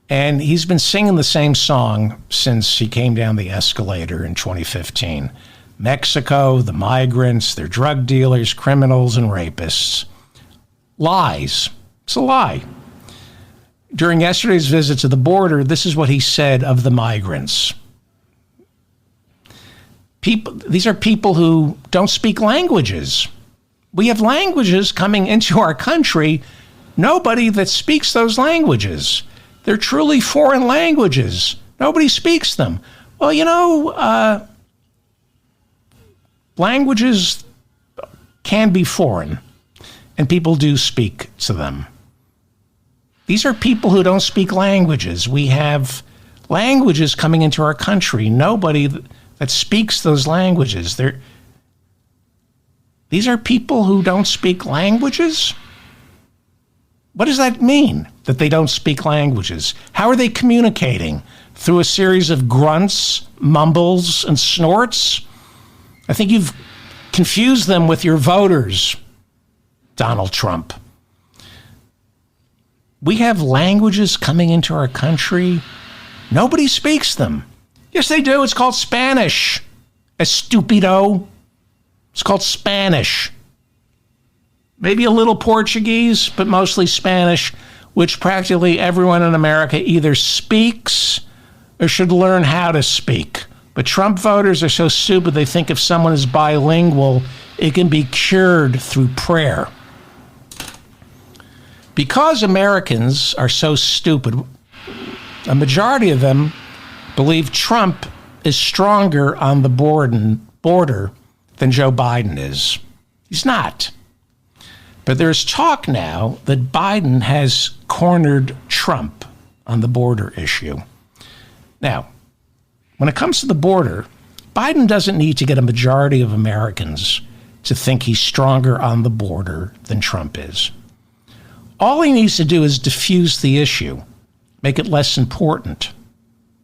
and he's been singing the same song since he came down the escalator in 2015. Mexico, the migrants, they're drug dealers, criminals, and rapists. Lies. It's a lie. During yesterday's visit to the border, this is what he said of the migrants. These are people who don't speak languages. We have languages coming into our country, nobody that speaks those languages. They're truly foreign languages. Nobody speaks them. Well, languages can be foreign, and people do speak to them. These are people who don't speak languages. We have languages coming into our country. Nobody that speaks those languages. These are people who don't speak languages? What does that mean, that they don't speak languages? How are they communicating? Through a series of grunts, mumbles, and snorts? I think you've confused them with your voters, Donald Trump. We have languages coming into our country. Nobody speaks them. Yes, they do. It's called Spanish. Estupido. It's called Spanish. Maybe a little Portuguese, but mostly Spanish, which practically everyone in America either speaks or should learn how to speak. But Trump voters are so stupid they think if someone is bilingual, it can be cured through prayer. Because Americans are so stupid, a majority of them believe Trump is stronger on the border than Joe Biden is. He's not. But there's talk now that Biden has cornered Trump on the border issue. Now, when it comes to the border, Biden doesn't need to get a majority of Americans to think he's stronger on the border than Trump is. All he needs to do is diffuse the issue, make it less important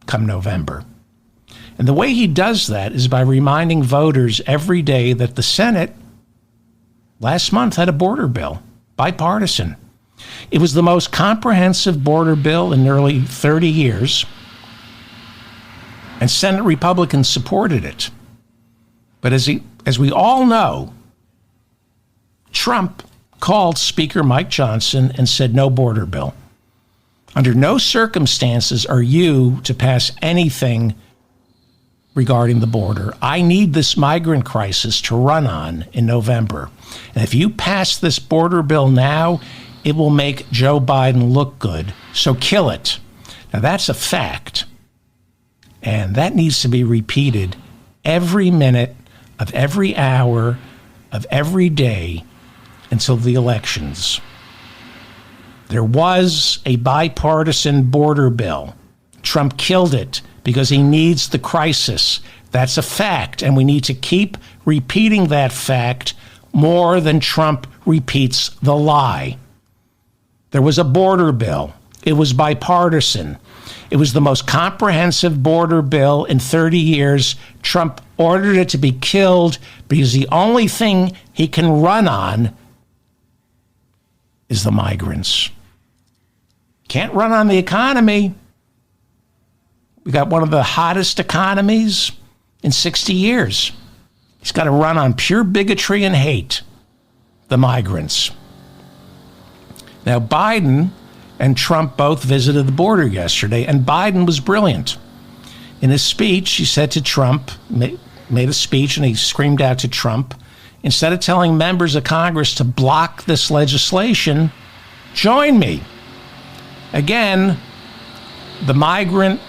come November. And the way he does that is by reminding voters every day that the Senate last month had a border bill, bipartisan. It was the most comprehensive border bill in nearly 30 years, and Senate Republicans supported it. But as we all know, Trump called Speaker Mike Johnson and said no border bill. Under no circumstances are you to pass anything regarding the border. I need this migrant crisis to run on in November. And if you pass this border bill now, it will make Joe Biden look good. So kill it. Now that's a fact. And that needs to be repeated every minute of every hour of every day until the elections. There was a bipartisan border bill. Trump killed it because he needs the crisis. That's a fact, and we need to keep repeating that fact more than Trump repeats the lie. There was a border bill. It was bipartisan. It was the most comprehensive border bill in 30 years. Trump ordered it to be killed because the only thing he can run on is the migrants. Can't run on the economy. We got one of the hottest economies in 60 years. He's got to run on pure bigotry and hate, the migrants. Now, Biden and Trump both visited the border yesterday, and Biden was brilliant. In his speech, he said to Trump, made a speech, and he screamed out to Trump, instead of telling members of Congress to block this legislation, join me. Again, the migrant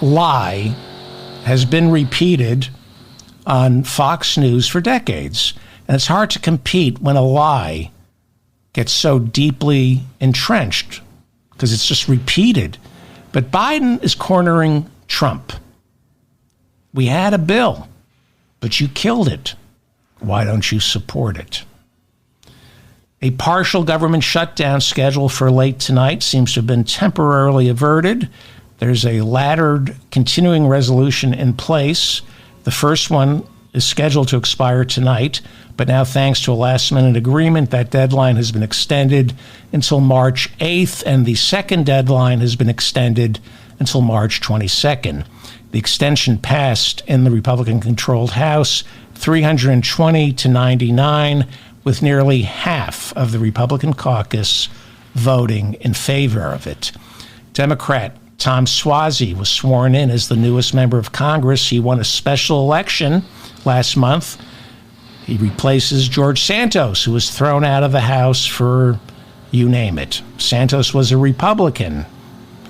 lie has been repeated on Fox News for decades. And it's hard to compete when a lie gets so deeply entrenched because it's just repeated. But Biden is cornering Trump. We had a bill. but you killed it. Why don't you support it? A partial government shutdown scheduled for late tonight seems to have been temporarily averted. There's a laddered continuing resolution in place. The first one is scheduled to expire tonight, but now thanks to a last-minute agreement, that deadline has been extended until March 8th, and the second deadline has been extended until March 22nd. The extension passed in the Republican-controlled House 320 to 99, with nearly half of the Republican caucus voting in favor of it. Democrat Tom Suozzi was sworn in as the newest member of Congress. He won a special election last month. He replaces George Santos, who was thrown out of the House for you name it. Santos was a Republican,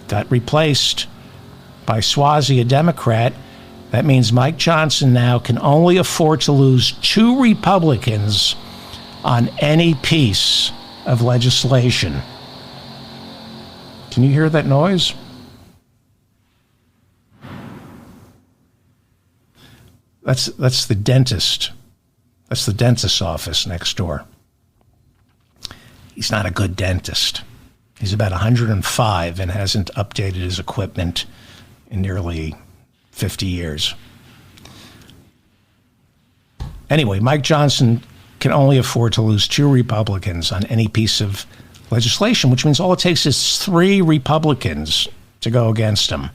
got replaced by Suozzi, a Democrat. That means Mike Johnson now can only afford to lose 2 Republicans on any piece of legislation. Can you hear that noise? That's the dentist. That's the dentist's office next door. He's not a good dentist. He's about 105 and hasn't updated his equipment in nearly 50 years. Anyway, Mike Johnson can only afford to lose 2 Republicans on any piece of legislation, which means all it takes is 3 Republicans to go against him.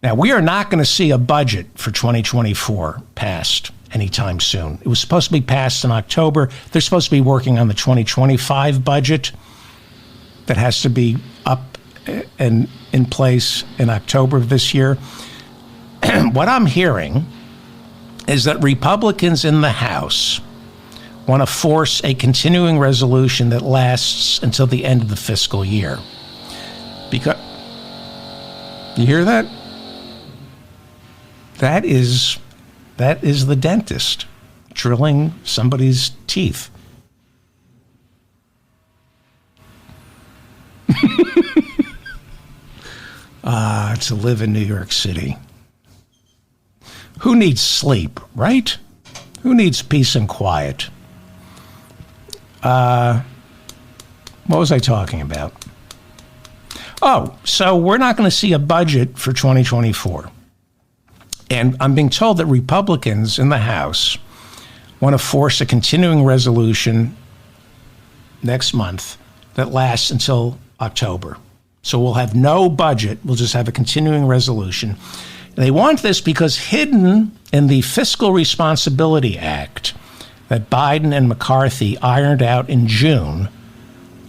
Now, we are not going to see a budget for 2024 passed anytime soon. It was supposed to be passed in October. They're supposed to be working on the 2025 budget that has to be up and in place in October of this year. What I'm hearing is that Republicans in the House want to force a continuing resolution that lasts until the end of the fiscal year. Because, you hear that? That is the dentist drilling somebody's teeth. To live in New York City. Who needs sleep, right? Who needs peace and quiet? What was I talking about? Oh, so we're not going to see a budget for 2024. And I'm being told that Republicans in the House want to force a continuing resolution next month that lasts until October. So we'll have no budget. We'll just have a continuing resolution. And they want this because hidden in the Fiscal Responsibility Act that Biden and McCarthy ironed out in June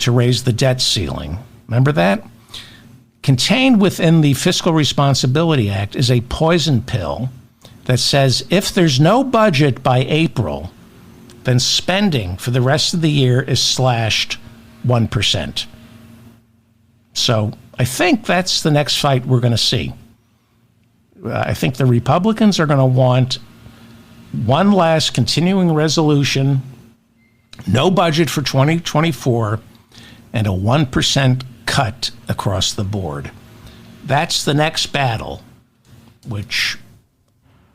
to raise the debt ceiling. Remember that? Contained within the Fiscal Responsibility Act is a poison pill that says if there's no budget by April, then spending for the rest of the year is slashed 1%. So I think that's the next fight we're going to see. I think the Republicans are going to want one last continuing resolution, no budget for 2024, and a 1% cut across the board. That's the next battle, which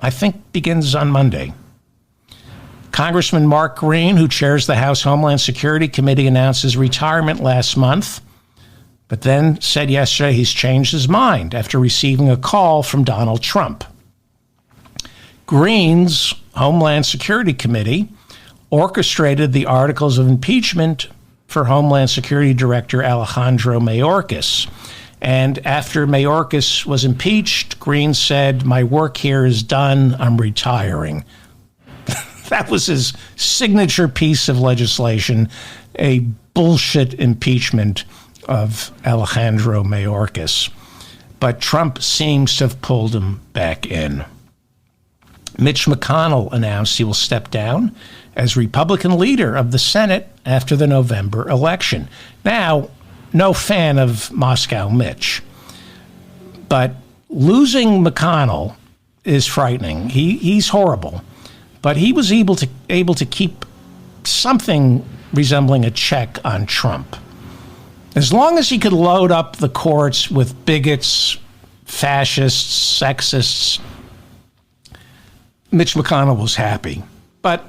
I think begins on Monday. Congressman Mark Green, who chairs the House Homeland Security Committee, announced his retirement last month, but then said yesterday he's changed his mind after receiving a call from Donald Trump. Green's Homeland Security Committee orchestrated the articles of impeachment for Homeland Security Director Alejandro Mayorkas. And after Mayorkas was impeached, Green said, "My work here is done. I'm retiring." That was his signature piece of legislation, a bullshit impeachment of Alejandro Mayorkas. But Trump seems to have pulled him back in. Mitch McConnell announced he will step down as Republican leader of the Senate after the November election. Now, no fan of Moscow Mitch, but losing McConnell is frightening. He's horrible, but he was able to keep something resembling a check on Trump. As long as he could load up the courts with bigots, fascists, sexists, Mitch McConnell was happy. But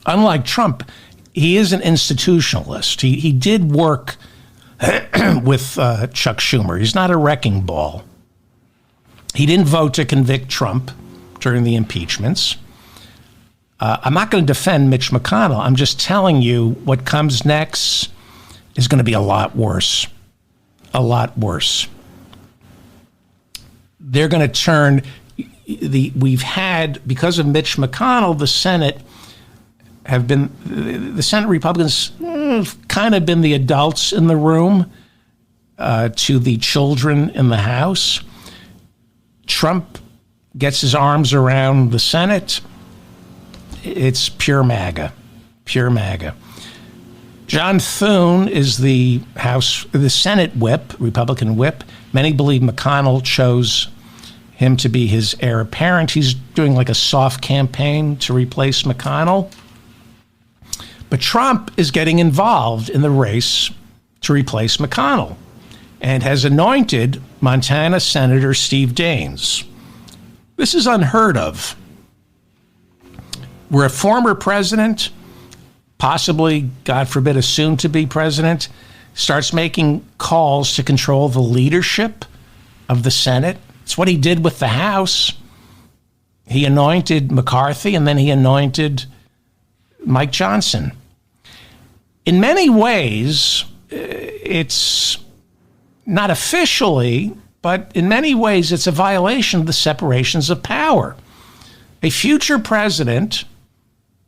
unlike Trump, he is an institutionalist. He did work with Chuck Schumer. He's not a wrecking ball. He didn't vote to convict Trump during the impeachments. I'm not going to defend Mitch McConnell. I'm just telling you what comes next is going to be a lot worse. A lot worse. They're going to turn we've had, because of Mitch McConnell, the Senate Republicans kind of been the adults in the room to the children in the House. Trump gets his arms around the Senate. It's pure MAGA, pure MAGA. John Thune is the Senate whip, Republican whip. Many believe McConnell chose him to be his heir apparent. He's doing like a soft campaign to replace McConnell. But Trump is getting involved in the race to replace McConnell and has anointed Montana Senator Steve Daines. This is unheard of. Where a former president, possibly, God forbid, a soon-to-be president, starts making calls to control the leadership of the Senate. It's what he did with the House. He anointed McCarthy, and then he anointed Mike Johnson. In many ways, it's not officially, but in many ways, it's a violation of the separations of power. A future president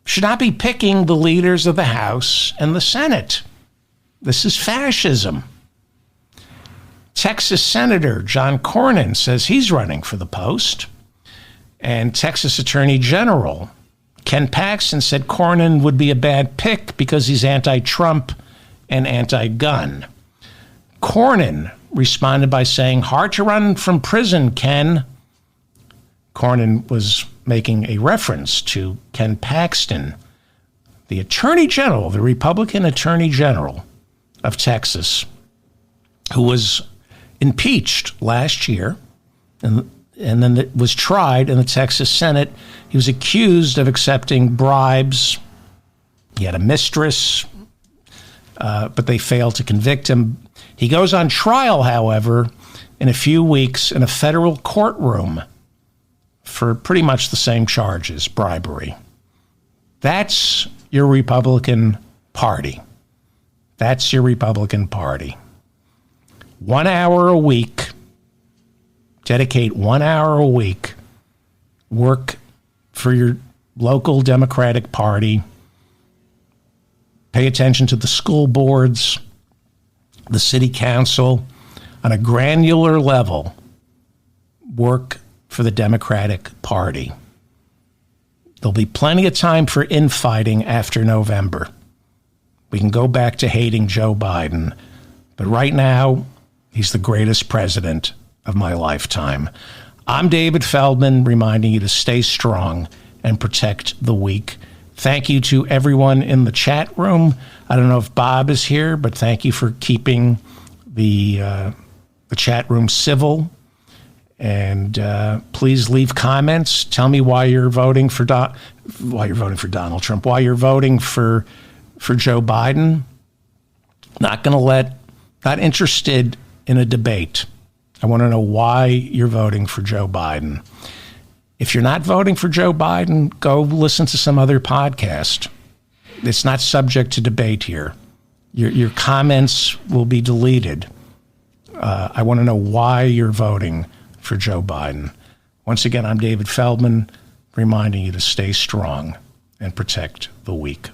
should not be picking the leaders of the House and the Senate. This is fascism. Texas Senator John Cornyn says he's running for the post. And Texas Attorney General Ken Paxton said Cornyn would be a bad pick because he's anti-Trump and anti-gun. Cornyn responded by saying, "Hard to run from prison, Ken." Cornyn was making a reference to Ken Paxton, the Attorney General, the Republican Attorney General of Texas, who was impeached last year and then was tried in the Texas Senate. He was accused of accepting bribes. He had a mistress, but they failed to convict him. He goes on trial, however, in a few weeks in a federal courtroom for pretty much the same charges, bribery. That's your Republican Party. That's your Republican Party. 1 hour a week, dedicate 1 hour a week, work for your local Democratic Party, pay attention to the school boards, the city council, on a granular level, work for the Democratic Party. There'll be plenty of time for infighting after November. We can go back to hating Joe Biden, but right now, he's the greatest president of my lifetime. I'm David Feldman, reminding you to stay strong and protect the weak. Thank you to everyone in the chat room. I don't know if Bob is here, but thank you for keeping the chat room civil. And please leave comments. Tell me why you're voting for Donald Trump. Why you're voting for Joe Biden. Not interested in a debate. I want to know why you're voting for Joe Biden. If you're not voting for Joe Biden, go listen to some other podcast. It's not subject to debate here. Your comments will be deleted. I want to know why you're voting for Joe Biden. Once again, I'm David Feldman, reminding you to stay strong and protect the weak.